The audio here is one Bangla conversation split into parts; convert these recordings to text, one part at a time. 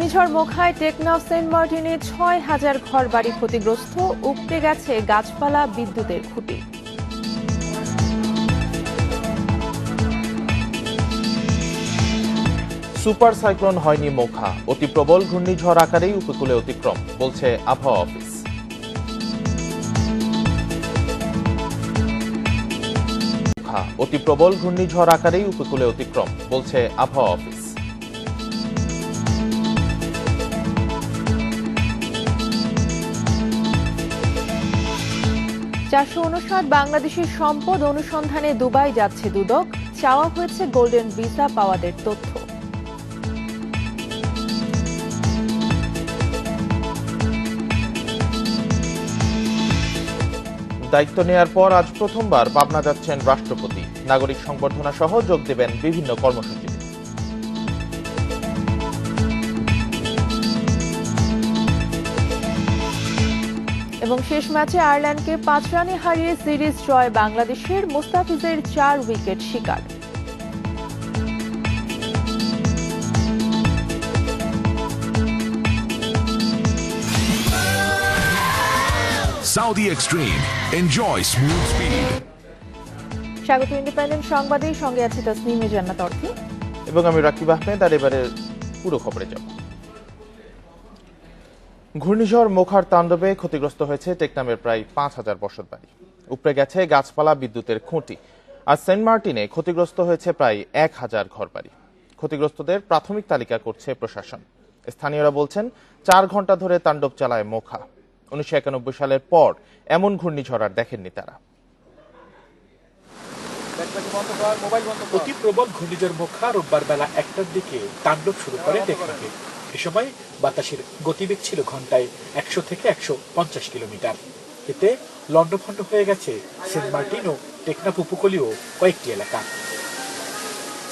ঘূর্ণিঝড় মোখায় টেকনাফ সেন্ট মার্টিনে ৬,০০০ ঘরবাড়ি ক্ষতিগ্রস্ত, উপড়ে গেছে গাছপালা, বিদ্যুতের খুঁটি। সুপার সাইক্লোন হয়নি মোখা, অতি প্রবল ঘূর্ণিঝড় আকারেই উপকূলে অতিক্রম, বলছে আবহাওয়া অফিস। অতি প্রবল ঘূর্ণিঝড় আকারেই উপকূলে অতিক্রম, বলছে আবহাওয়া অফিস। বাংলাদেশের সম্পদ অনুসন্ধানে দুবাই যাচ্ছে দুদক, চাওয়া হয়েছে গোল্ডেন ভিসা পাওয়াদের তথ্য। দায়িত্ব নেয়ার পর আজ প্রথমবার পাবনা যাচ্ছেন রাষ্ট্রপতি, নাগরিক সংবর্ধনা সহ যোগ দেবেন বিভিন্ন কর্মসূচিতে। এবং শেষ ম্যাচে আয়ারল্যান্ডকে ৫ রানে হারিয়ে সিরিজ জয় বাংলাদেশের, মুস্তাফিজের ৪ উইকেট শিকার। Saudi Extreme. Enjoy smooth speed. স্বাগত ইন্ডিপেন্ডেন্ট সংবাদে, সঙ্গে আছে তাসনিমে জান্নাত অর্থী এবং আমি রাকিব আহমেদ। আর এবারের পুরো খবরে যাব। ঘূর্ণিঝড় মোখার তাণ্ডবে ক্ষতিগ্রস্ত হয়েছে টেকনামের প্রায় ৫,০০০ বসতবাড়ি, উপড়ে গেছে গাছপালা, বিদ্যুতের খুঁটি। আর সেন্ট মার্টিনে ক্ষতিগ্রস্ত হয়েছে প্রায় ১,০০০ ঘরবাড়ি। ক্ষতিগ্রস্তদের প্রাথমিক তালিকা করছে প্রশাসন। স্থানীয়রা বলছেন ৪ ঘন্টা ধরে তাণ্ডব চালায় মোখা। ১৯৯১ সালের পর এমন ঘূর্ণিঝড় আর দেখেননি তারা। অতি প্রবল ঘূর্ণিঝড় মোখা রোববার বেলা ১টার দিকে তাণ্ডব শুরু করে টেকনাফে। এ সময় বাতাসের গতিবেগ ছিল ঘন্টায় ১০০ থেকে ১৫০ কিলোমিটার। এতে লন্ডভন্ড হয়ে গেছে সেন্ট মার্টিন ও টেকনাফ উপকূলীয় কয়েকটি এলাকা।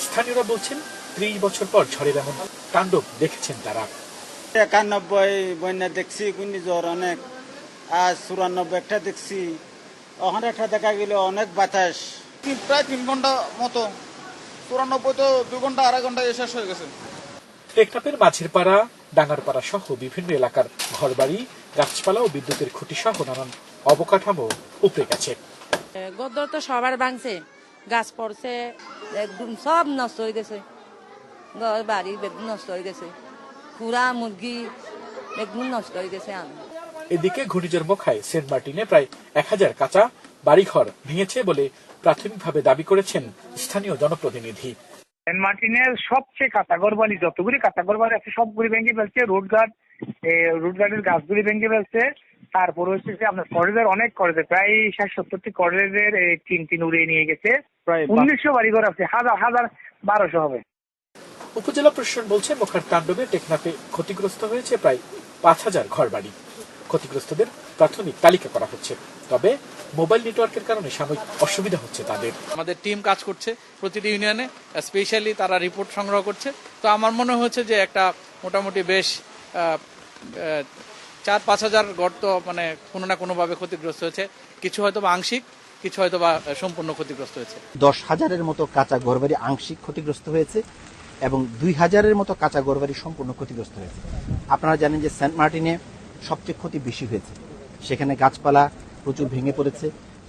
স্থানীয়রা বলছেন ৩০ বছর পর ঝড়ের এমন তাণ্ডব দেখেছেন তারা। ৯১ বন্যা দেখছি, ঘূর্ণিঝড় অনেক, আজ ৯৪ একটা দেখছি, ওখানে একটা দেখা গেল অনেক বাতাস। প্রায় ৩ ঘন্টা মতো, ৯৪ তো ২ ঘন্টা ২.৫ ঘন্টায় শেষ হয়ে গেছে। টেকনাফের মাঝের পাড়া, ডাঙ্গার পাড়া সহ বিভিন্ন এলাকার ঘরবাড়ি, গাছপালা ও বিদ্যুতের খুঁটি সহ নানান অবকাঠামো উপড়ে গেছে। গদ্দর তো সবার ভাঙছে, গাছ পড়ছে, একদম সব নষ্ট হয়ে গেছে, ঘর বাড়ি বেগুন নষ্ট হয়ে গেছে, খুরা মুরগি বেগুন নষ্ট হয়ে গেছে। এদিকে ঘূর্ণিঝড় মোখায় সেন্ট মার্টিনে প্রায় ১,০০০ কাঁচা বাড়িঘর ভেঙেছে বলে প্রাথমিকভাবে দাবি করেছেন স্থানীয় জনপ্রতিনিধি। সেন্ট মার্টিনের সবচেয়ে কাঁচাঘর বাড়ি, যতগুলি কাঁচাঘর বাড়ি আছে সবগুলি ভেঙে ফেলছে। রোডগার্ডের গাছগুলি ভেঙে ফেলছে। তারপর হচ্ছে যে আপনার করিডোর, অনেক করিডোর, প্রায় ৬০-৭০টি করিডোরের টিন উড়িয়ে নিয়ে গেছে। প্রায় ১৯০০ বাড়িঘর আছে, হাজার ১২০০ হবে। উপজেলা প্রশাসন বলছে মোখার তাণ্ডবে টেকনাফে ক্ষতিগ্রস্ত হয়েছে প্রায় ৫,০০০ ঘরবাড়ি। ক্ষতিগ্রস্তদের প্রাথমিক তালিকা করা হচ্ছে, তবে মোবাইল নেটওয়ার্কের কারণে সাময়িক অসুবিধা হচ্ছে তাদের। আমাদের টিম কাজ করছে প্রতিটি ইউনিয়নে, স্পেশালি তারা রিপোর্ট সংগ্রহ করছে। তো আমার মনে হচ্ছে যে একটা মোটামুটি বেশ ৪-৫ হাজার গর্ত মানে কোনো না কোনোভাবে ক্ষতিগ্রস্ত হয়েছে। কিছু হয়তো বা আংশিক, কিছু হয়তো বা সম্পূর্ণ ক্ষতিগ্রস্ত হয়েছে। ১০,০০০-এর মতো কাঁচা ঘরবাড়ি আংশিক ক্ষতিগ্রস্ত হয়েছে এবং ২,০০০-এর মতো কাঁচা ঘরবাড়ি সম্পূর্ণ ক্ষতিগ্রস্ত হয়েছে। আপনারা জানেন যে সেন্ট মার্টিনে সবচেয়ে ক্ষতি বেশি হয়েছে, সেখানে গাছপালা প্রচুর ভেঙে পড়েছে,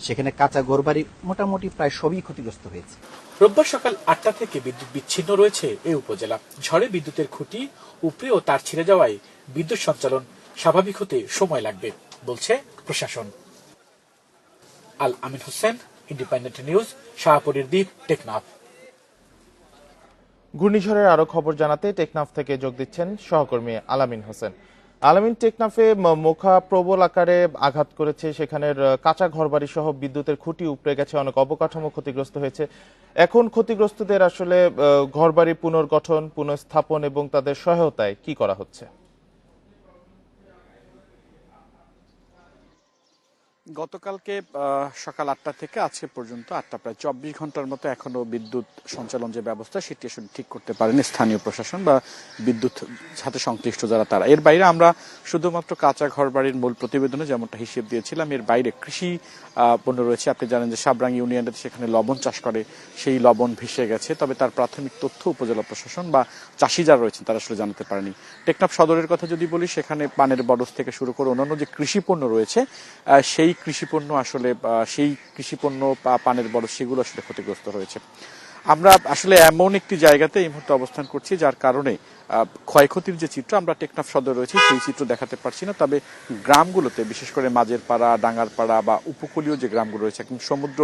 সেখানে কাঁচা ঘরবাড়ি মোটামুটি প্রায় সবই ক্ষতিগ্রস্ত হয়েছে। রোববার সকাল ৮টা থেকে বিদ্যুৎ বিচ্ছিন্ন রয়েছে এই উপজেলা। ঝড়ে বিদ্যুতের খুঁটি উপড়ে ও তার ছিঁড়ে যাওয়ায় বিদ্যুৎ সঞ্চালন স্বাভাবিক হতে সময় লাগবে বলছে প্রশাসন। আল আমিন হোসেন, ইন্ডিপেন্ডেন্ট নিউজ, শাহপুরের দ্বীপ, টেকনাফ। ঘূর্ণিঝড়ের আরো খবর জানাতে টেকনাফ থেকে যোগ দিচ্ছেন সহকর্মী আলামিন হোসেন। আলামিন, টেকনাফে মোখা প্রবল আকারে আঘাত করেছে, সেখানের কাঁচা ঘরবাড়ি সহ বিদ্যুতের খুঁটি উপড়ে গেছে, অনেক অবকাঠামো ক্ষতিগ্রস্ত হয়েছে। এখন ক্ষতিগ্রস্তদের আসলে ঘরবাড়ি পুনর্গঠন, পুনঃস্থাপন এবং তাদের সহায়তায় কি করা হচ্ছে? গতকালকে সকাল 8টা থেকে আজকে পর্যন্ত 8টা প্রায় 24 ঘন্টার মতো এখনো বিদ্যুৎ সঞ্চালন যে ব্যবস্থা সেটি আসলে ঠিক করতে পারেনি স্থানীয় প্রশাসন বা বিদ্যুৎ সাথে সংশ্লিষ্ট যারা তারা। এর বাইরে আমরা শুধুমাত্র কাঁচা ঘর বাড়ির মূল প্রতিবেদনে যেমনটা হিসেব দিয়েছিলাম, এর বাইরে কৃষি পণ্য রয়েছে। আপনি জানেন যে সাবরাঙ্গি ইউনিয়নে সেখানে লবণ চাষ করে, সেই লবণ ভেসে গেছে, তবে তার প্রাথমিক তথ্য উপজেলা প্রশাসন বা চাষি যারা রয়েছেন তারা আসলে জানাতে পারেনি। টেকনাফ সদরের কথা যদি বলি, সেখানে পানের বরজ থেকে শুরু করে অন্যান্য যে কৃষি পণ্য রয়েছে সেই কৃষিপণ্য আসলে পানের বরজ সেগুলো আসলে ক্ষতিগ্রস্ত হয়েছে। আমরা আসলে এমন একটি জায়গাতে এই মুহূর্তে অবস্থান করছি যার কারণে ক্ষয়ক্ষতির যে চিত্র আমরা টেকনাফ সদর রয়েছে সেই চিত্র দেখাতে পারছি না, তবে গ্রামগুলোতে বিশেষ করে মাঝের পাড়া, ডাঙ্গার পাড়া বা উপকূলীয় যে গ্রামগুলো রয়েছে, একদম সমুদ্র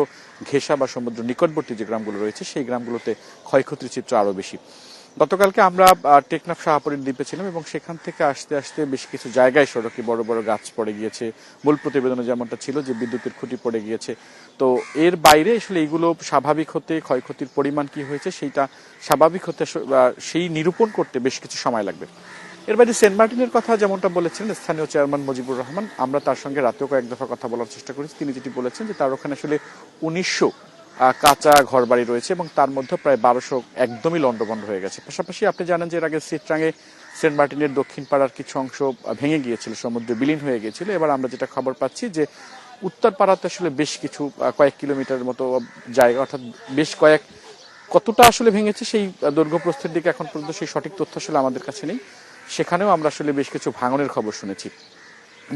ঘেঁষা বা সমুদ্র নিকটবর্তী যে গ্রামগুলো রয়েছে সেই গ্রামগুলোতে ক্ষয়ক্ষতির চিত্র আরো বেশি। গতকালকে আমরা টেকনাফ শাহপরীর দ্বীপে ছিলাম এবং সেখান থেকে আসতে আসতে বেশ কিছু জায়গায় সড়কে বড় বড় গাছ পড়ে গিয়েছে। মূল প্রতিবেদনে যেমনটা ছিল যে বিদ্যুতের খুঁটি পড়ে গিয়েছে। তো এর বাইরে আসলে এইগুলো স্বাভাবিক হতে, ক্ষয়ক্ষতির পরিমাণ কি হয়েছে সেইটা স্বাভাবিক হতে সেই নিরূপণ করতে বেশ কিছু সময় লাগবে। এর বাইরে সেন্ট মার্টিনের কথা যেমনটা বলেছিলেন স্থানীয় চেয়ারম্যান মুজিবুর রহমান, আমরা তার সঙ্গে রাতেও কয়েক দফা কথা বলার চেষ্টা করেছি। তিনি যেটি বলেছেন যে তার ওখানে আসলে 1900 কাঁচা ঘর বাড়ি রয়েছে এবং তার মধ্যে প্রায় 1200 একদমই লন্ডভন্ড হয়ে গেছে। পাশাপাশি আপনি জানেন যে এর আগে চিত্রাঙ্গে সেন্ট মার্টিনের দক্ষিণ পাড়ার কিছু অংশ ভেঙে গিয়েছিল, সমুদ্রে বিলীন হয়ে গিয়েছিল। এবার আমরা যেটা খবর পাচ্ছি যে উত্তর পাড়াতে আসলে বেশ কিছু কয়েক কিলোমিটারের মতো জায়গা, অর্থাৎ বেশ কতটা আসলে ভেঙেছে সেই দৈর্ঘ্য প্রস্থের দিকে এখন পর্যন্ত সেই সঠিক তথ্য আসলে আমাদের কাছে নেই। সেখানেও আমরা আসলে বেশ কিছু ভাঙনের খবর শুনেছি।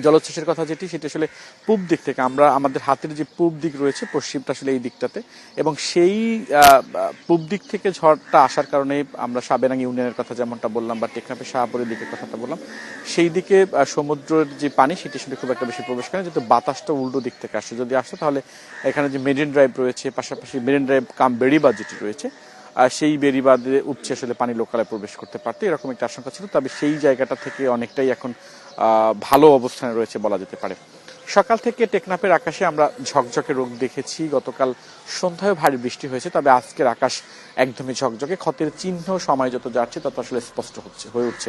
জলোচ্ছ্বাসের কথা যেটি, সেটা আসলে পূব দিক থেকে, আমরা আমাদের হাতের যে পূব দিক রয়েছে পশ্চিমটা আসলে এই দিকটাতে, এবং সেই পূব দিক থেকে ঝড়টা আসার কারণে আমরা সাবেরাঙ্গি ইউনিয়নের কথা যেমনটা বললাম বা টেকনাফের শাহপুরের দিকের কথাটা বললাম, সেই দিকে সমুদ্রের যে পানি সেটি আসলে খুব একটা বেশি প্রবেশ করে, যেহেতু বাতাসটা উল্টো দিক থেকে আসছে। যদি আসতো তাহলে এখানে যে মেরিন ড্রাইভ রয়েছে, পাশাপাশি মেরিন ড্রাইভ কাম বেড়িবাঁধ যেটি রয়েছে সেই বেড়িবাঁধে উপচে আসলে পানি লোকালয়ে প্রবেশ করতে পারতো, এরকম একটা আশঙ্কা ছিল। তবে সেই জায়গাটা থেকে অনেকটাই এখন ভালো অবস্থানে রয়েছে বলা যেতে পারে। সকাল থেকে টেকনাফের আকাশে আমরা ঝকঝকে রোদ দেখেছি। গতকাল সন্ধ্যায় ভারী বৃষ্টি হয়েছে, তবে আজকের আকাশ একদমই ঝকঝকে। ক্ষতের চিহ্ন সময় যত যাচ্ছে তত আসলে স্পষ্ট হয়ে উঠছে।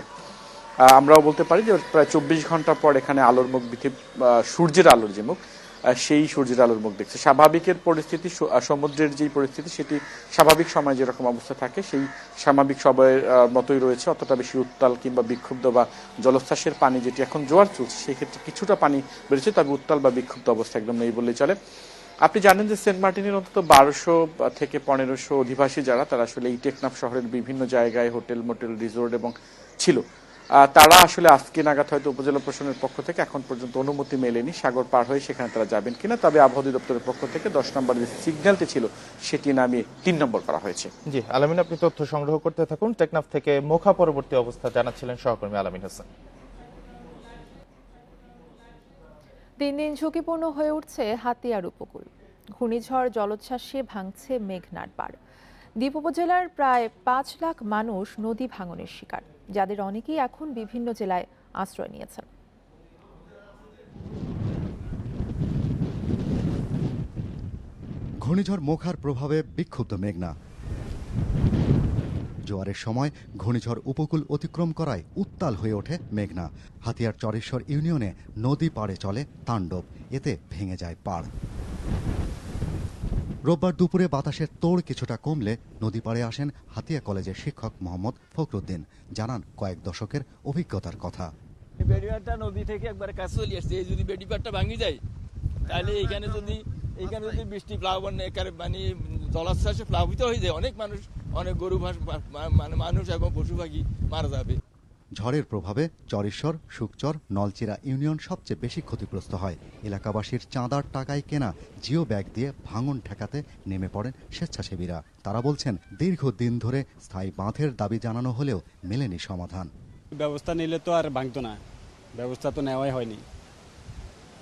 আমরাও বলতে পারি যে প্রায় 24 ঘন্টা পর এখানে আলোর মুখ, সূর্যের আলোর যে মুখ, সেই সূর্যের আলোর মুখ দেখছে। স্বাভাবিকের পরিস্থিতি, সমুদ্রের যেই পরিস্থিতি সেটি স্বাভাবিক সময় যেরকম অবস্থা থাকে সেই স্বাভাবিক সময়ের মতোই রয়েছে। অতটা বেশি উত্তাল কিংবা বিক্ষুব্ধ বা জলোচ্ছ্বাসের পানি যেটি এখন জোয়ার চলছে সেই ক্ষেত্রে কিছুটা পানি বেড়েছে, তবে উত্তাল বা বিক্ষুব্ধ অবস্থা একদম নেই বললেই চলে। আপনি জানেন যে সেন্ট মার্টিনের অন্তত 1200 থেকে 1500 অধিবাসী যারা, তারা আসলে এই টেকনাফ শহরের বিভিন্ন জায়গায় হোটেল, মোটেল, রিসোর্ট এবং ছিল, তারা আসলে আজকে নাগাদ হয়তো উপজেলা প্রশাসনের পক্ষ থেকে এখন পর্যন্ত অনুমতি মেলেনি সাগর পার হয়ে সেখানে তারা যাবেন কিনা। তবে আবহাওয়া অধিদপ্তরের পক্ষ থেকে 10 নম্বর যে সিগন্যালটি ছিল সেটি নামিয়ে 3 নম্বর করা হয়েছে। জি আলামিন, আপনি তথ্য সংগ্রহ করতে থাকুন। টেকনাফ থেকে মোখা পরবর্তী অবস্থা জানাচ্ছিলেন সহকর্মী আলামিন হাসান। দিন দিন ঝুঁকিপূর্ণ হয়ে উঠছে হাতিয়ার উপকূল। ঘূর্ণিঝড় জলোচ্ছ্বাসে ভাঙছে মেঘনার পাড়। দ্বীপ উপজেলার প্রায় 5 লাখ মানুষ নদী ভাঙনের শিকার, যাদের অনেকেই এখন বিভিন্ন জেলায় আশ্রয় নিয়েছেন। ঘূর্ণিঝড় মোখার প্রভাবে বিক্ষুব্ধ মেঘনা। জোয়ারের সময় ঘূর্ণিঝড় উপকূল অতিক্রম করায় উত্তাল হয়ে ওঠে মেঘনা। হাতিয়ার চরেশ্বর ইউনিয়নে নদী পাড়ে চলে তাণ্ডব, এতে ভেঙে যায় পাড়। রোববার দুপুরে বাতাসের তোড় কিছুটা কমলে নদী পাড়ে আসেন হাতিয়া কলেজের শিক্ষক মোহাম্মদ ফখরুদ্দিন। জানান কয়েক দশকের অভিজ্ঞতার কথা। বেড়িবাঁধটা নদী থেকে একবার কাছে চলে আসছে, এই যদি বেড়িবাঁধটা ভাঙি যায় তাহলে এইখানে যদি বৃষ্টি প্লাবন মানে জলোচ্ছ্বাসে প্লাবিত হয়ে যায়, অনেক মানুষ, অনেক গরু মানুষ এবং পশু পাখি মারা যাবে। ঝড়ের প্রভাবে চরেশ্বর, শুকচর, নলচিরা ইউনিয়ন সবচেয়ে বেশি ক্ষতিগ্রস্ত হয়। এলাকাবাসীর চাঁদার টাকায় কেনা জিও ব্যাগ দিয়ে ভাঙন ঠেকাতে নেমে পড়েন স্বেচ্ছাসেবীরা। তারা বলছেন দীর্ঘদিন ধরে স্থায়ী বাঁধের দাবি জানানো হলেও মেলেনি সমাধান। ব্যবস্থা নিলে তো আর ভাঙতো না, ব্যবস্থা তো নেওয়াই হয়নি।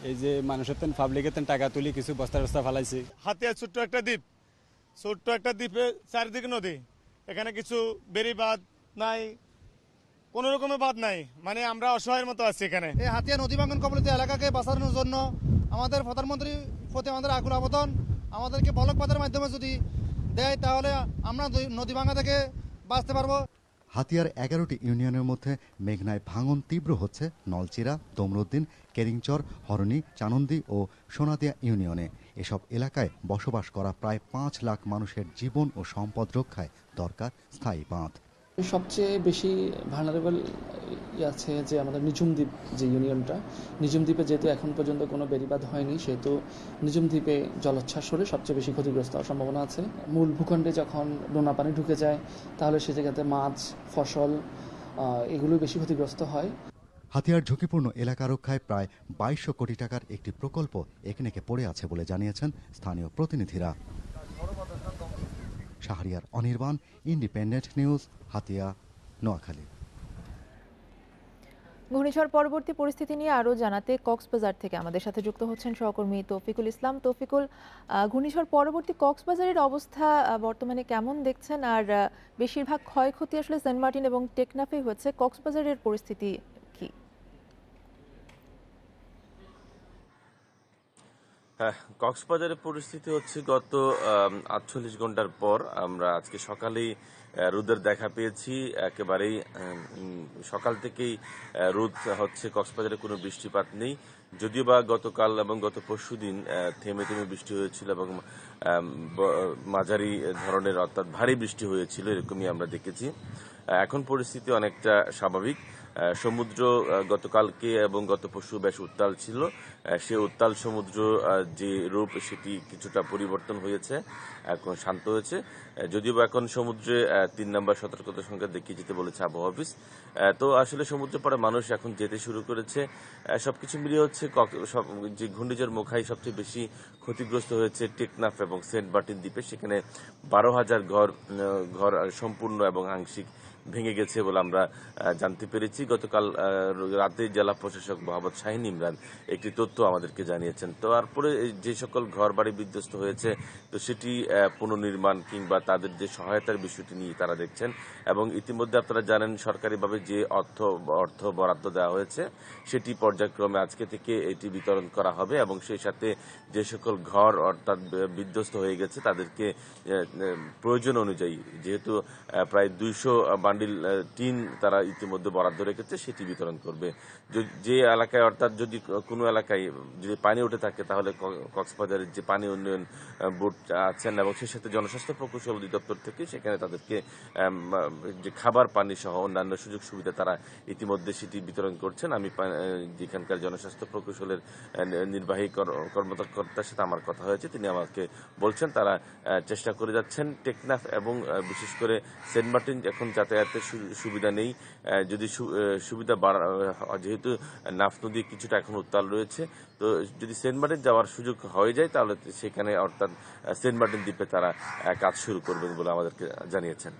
এই যে মানুষের পাবলিকের টাকা তুলি কিছু বস্তা বস্তা ফালাইছে। হাতিয়া ছোট্ট একটা দ্বীপে চারিদিকে নদী, এখানে কিছু বেড়িবাঁধ নাই, কোন রকমের বাদ নাই, মানে আমরা অসহায়ের মতো আছি এখানে। এই হাতিয়া নদী ভাঙন কবলিত এলাকাকে বাঁচানোর জন্য আমাদের প্রধানমন্ত্রীর প্রতি আমাদের আকুল আবেদন, আমাদেরকে বলক পাতের মাধ্যমে যদি দেয় তাহলে আমরা নদী ভাঙা থেকে বাঁচতে পারবো। হাতিয়ার 11টি ইউনিয়নের মধ্যে মেঘনায় ভাঙন তীব্র হচ্ছে নলচিরা, তমরুদ্দিন, কেরিংচর, হরণী, চানন্দি ও সোনাদিয়া ইউনিয়নে। এসব এলাকায় বসবাস করা প্রায় 5 লাখ মানুষের জীবন ও সম্পদ রক্ষায় দরকার স্থায়ী বাঁধ। সবচেয়ে বেশি ভালনারেবল আছে যে আমাদের নিঝুম দ্বীপ যে ইউনিয়নটা, নিঝুম দ্বীপে যেহেতু এখন পর্যন্ত কোনো বেড়িবাঁধ হয়নি, সেহেতু নিঝুম দ্বীপে জলোচ্ছ্বাস হলে সবচেয়ে বেশি ক্ষতিগ্রস্ত হওয়ার সম্ভাবনা আছে। মূল ভূখণ্ডে যখন নোনা পানি ঢুকে যায় তাহলে সে জায়গাতে মাছ, ফসল এগুলো বেশি ক্ষতিগ্রস্ত হয়। হাতিয়ার ঝুঁকিপূর্ণ এলাকা রক্ষায় প্রায় 2200 কোটি টাকার একটি প্রকল্প একনেকে পড়ে আছে বলে জানিয়েছেন স্থানীয় প্রতিনিধিরা। Shahriar Anirban, independent news, Hatiya, Noakhali. ঘূর্ণিঝড় পরবর্তী পরিস্থিতি নিয়ে আরও জানাতে কক্সবাজার থেকে আমাদের সাথে যুক্ত হচ্ছেন সহকর্মী তৌফিকুল ইসলাম। তৌফিকুল, ঘূর্ণিঝড় পরবর্তী কক্সবাজারের অবস্থা বর্তমানে কেমন দেখছেন? আর বেশিরভাগ ক্ষয়ক্ষতি আসলে সেন্ট মার্টিন এবং টেকনাফে হয়েছে, কক্সবাজারের পরিস্থিতি কি? হ্যাঁ, কক্সবাজারের পরিস্থিতি হচ্ছে গত 48 ঘন্টার পর আমরা আজকে সকালেই রোদের দেখা পেয়েছি। একেবারেই সকাল থেকেই রোদ হচ্ছে, কক্সবাজারে কোনো বৃষ্টিপাত নেই। যদিও বা গতকাল এবং গত পরশুদিন থেমে থেমে বৃষ্টি হয়েছিল এবং মাঝারি ধরনের অর্থাৎ ভারী বৃষ্টি হয়েছিল, এরকমই আমরা দেখেছি। এখন পরিস্থিতি অনেকটা স্বাভাবিক। সমুদ্র গতকালকে এবং গত পরশু বেশ উত্তাল ছিল। সে উত্তাল সমুদ্র যে রূপ সেটি কিছুটা পরিবর্তন হয়েছে, এখন শান্ত হয়েছে। যদিও এখন সমুদ্রে 3 নম্বর সতর্কতা সংখ্যা দেখিয়ে যেতে বলেছে আবহাওয়া অফিস। তো আসলে সমুদ্র পাড়ে মানুষ এখন যেতে শুরু করেছে। সবকিছু মিলিয়ে হচ্ছে যে ঘূর্ণিঝড় মোখাই সবচেয়ে বেশি ক্ষতিগ্রস্ত হয়েছে টেকনাফ এবং সেন্ট মার্টিন দ্বীপে। সেখানে 12,000 ঘর সম্পূর্ণ এবং আংশিক ভেঙে গেছে বলে আমরা জানতে পেরেছি। গতকাল রাতে জেলা প্রশাসক মোহাম্মদ শাহিন ইমরান একটি তথ্য আমাদেরকে জানিয়েছেন। তো তারপরে যে সকল ঘর বাড়ি বিধ্বস্ত হয়েছে, তো সেটি পুনর্নির্মাণ কিংবা তাদের যে সহায়তার বিষয়টি নিয়ে তারা দেখছেন। এবং ইতিমধ্যে আপনারা জানেন সরকারিভাবে যে অর্থ বরাদ্দ দেওয়া হয়েছে সেটি পর্যায়ক্রমে আজকে থেকে এটি বিতরণ করা হবে এবং সেই সাথে যে সকল ঘর অর্থাৎ বিধ্বস্ত হয়ে গেছে তাদেরকে প্রয়োজন অনুযায়ী, যেহেতু প্রায় 200 বান্ডিল টিন তারা ইতিমধ্যে বরাদ্দ রেখেছে, সেটি বিতরণ করবে। যে এলাকায় অর্থাৎ যদি কোনো এলাকায় যদি পানি উঠে থাকে তাহলে কক্সবাজারের যে পানি উন্নয়ন বোর্ড আছেন এবং সেই সাথে জনস্বাস্থ্য প্রকৌশল অধিদপ্তর থেকে সেখানে তাদেরকে যে খাবার পানি সহ অন্যান্য সুযোগ সুবিধা তারা ইতিমধ্যে সেটি বিতরণ করছেন। আমি যেখানকার জনস্বাস্থ্য প্রকৌশলের নির্বাহী কর্মকর্তার সাথে আমার কথা হয়েছে, তিনি আমাকে বলছেন তারা চেষ্টা করে যাচ্ছেন। টেকনাফ এবং বিশেষ করে সেন্ট মার্টিন এখন যাতায়াতের সুবিধা নেই। যদি সুবিধা যেহেতু নাফ নদী কিছুটা এখন উত্তাল রয়েছে, তো যদি সেন্ট মার্টিন যাওয়ার সুযোগ হয়ে যায় তাহলে সেখানে অর্থাৎ সেন্ট মার্টিন দ্বীপে তারা কাজ শুরু করবেন বলে আমাদেরকে জানিয়েছেন।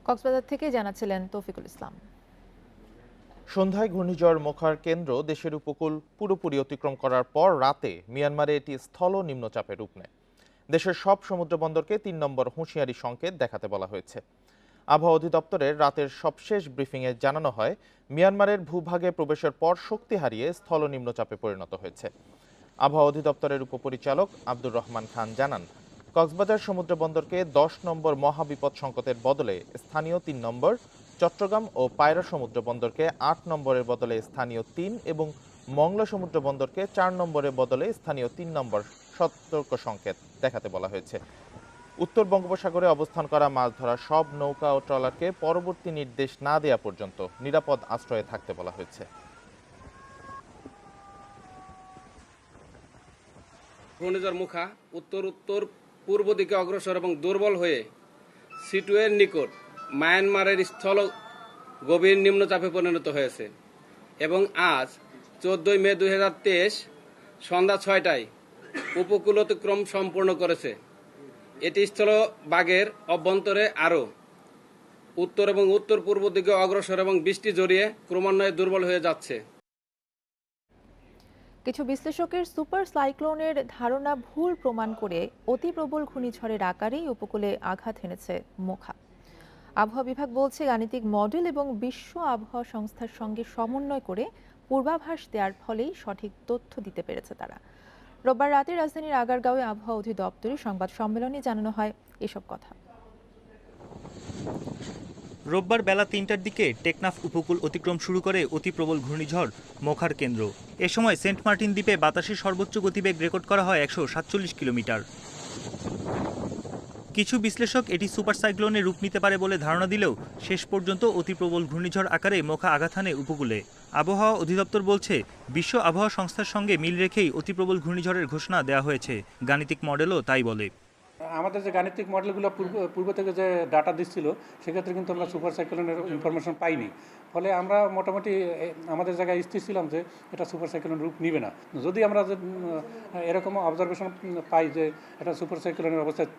কক্সবাজার থেকে জানাচ্ছিলেন তৌফিকুল ইসলাম। সন্ধ্যায় ঘূর্ণিঝড় মোখার কেন্দ্র দেশের উপকূল পুরোপুরি অতিক্রম করার পর রাতে মিয়ানমারে এটি স্থল নিম্নচাপে রূপ নেয়। দেশের সব সমুদ্র বন্দরকে 3 নম্বর হুঁশিয়ারি সংকেত দেখাতে বলা হয়েছে। আবহাওয়া অধিদপ্তরের রাতের সবশেষ ব্রিফিংয়ে জানানো হয় মিয়ানমারের ভূভাগে প্রবেশের পর শক্তি হারিয়ে স্থল নিম্নচাপে পরিণত হয়েছে। আবহাওয়া অধিদপ্তরের উপপরিচালক আব্দুর রহমান খান জানান, কক্সবাজার সমুদ্র বন্দরকে 10 নম্বর মহাবিপদ সংকেতের বদলে স্থানীয় 3 নম্বর, চট্টগ্রাম ও পায়রা সমুদ্র বন্দরকে 8 নম্বরের বদলে স্থানীয় 3 এবং মংলা সমুদ্র বন্দরকে 4 নম্বরের বদলে স্থানীয় 3 নম্বর সতর্ক সংকেত দেখাতে বলা হয়েছে। উত্তর বঙ্গোপসাগরে অবস্থান করা মাছ ধরা সব নৌকা ও ট্রলারকে পরবর্তী নির্দেশ না দেওয়া পর্যন্ত নিরাপদ আশ্রয়ে থাকতে বলা হয়েছে। ঘূর্ণিঝড় মোখা উত্তর উত্তর পূর্ব দিকে অগ্রসর এবং দুর্বল হয়ে সিটুয়ের নিকট মায়ানমারের স্থল গভীর নিম্নচাপে পরিণত হয়েছে এবং আজ 14 মে 2023 সন্ধ্যা 6টায় উপকূল অতিক্রম সম্পূর্ণ করেছে। এটি স্থলভাগের অভ্যন্তরে আরও উত্তর এবং উত্তর পূর্ব দিকে অগ্রসর এবং বৃষ্টি জড়িয়ে ক্রমান্বয়ে দুর্বল হয়ে যাচ্ছে। কিছু বিশ্লেষকের সুপার সাইক্লোনের ধারণা ভুল প্রমাণ করে অতি প্রবল ঘূর্ণিঝড়ের আকারেই উপকূলে আঘাত এনেছে মোখা। আবহাওয়া বিভাগ বলছে গাণিতিক মডেল এবং বিশ্ব আবহাওয়া সংস্থার সঙ্গে সমন্বয় করে পূর্বাভাস দেওয়ার ফলেই সঠিক তথ্য দিতে পেরেছে তারা। রোববার রাতে রাজধানীর আগারগাঁওয়ে আবহাওয়া অধিদপ্তরের সংবাদ সম্মেলনে জানানো হয় এসব কথা। রোববার বেলা ৩টার দিকে টেকনাফ উপকূল অতিক্রম শুরু করে অতি প্রবল ঘূর্ণিঝড় মোখার কেন্দ্র। এ সময় সেন্ট মার্টিন দ্বীপে বাতাসের সর্বোচ্চ গতিবেগ রেকর্ড করা হয় ১৪৭ কিলোমিটার। কিছু বিশ্লেষক এটি সুপার সাইক্লোনের রূপ নিতে পারে বলে ধারণা দিলেও শেষ পর্যন্ত অতি প্রবল ঘূর্ণিঝড় আকারে মোখা আঘাত হানে উপকূলে। আবহাওয়া অধিদপ্তর বলছে, বিশ্ব আবহাওয়া সংস্থার সঙ্গে মিল রেখেই অতি প্রবল ঘূর্ণিঝড়ের ঘোষণা দেওয়া হয়েছে। গাণিতিক মডেলও তাই বলে। আমাদের যে গাণিতিক মডেলগুলো পূর্ব থেকে যে ডাটা দিচ্ছিল, সেক্ষেত্রে কিন্তু আমরা সুপার সাইক্লোনের ইনফরমেশন পাইনি। ফলে আমরা মোটামুটি আমাদের জায়গায় স্থির ছিলাম যে এটা সুপার সাইক্লোনের রূপ নিবে না। যদি আমরা এরকম অবজারভেশন পাই যে এটা সুপার সাইক্লোনের অবস্থায়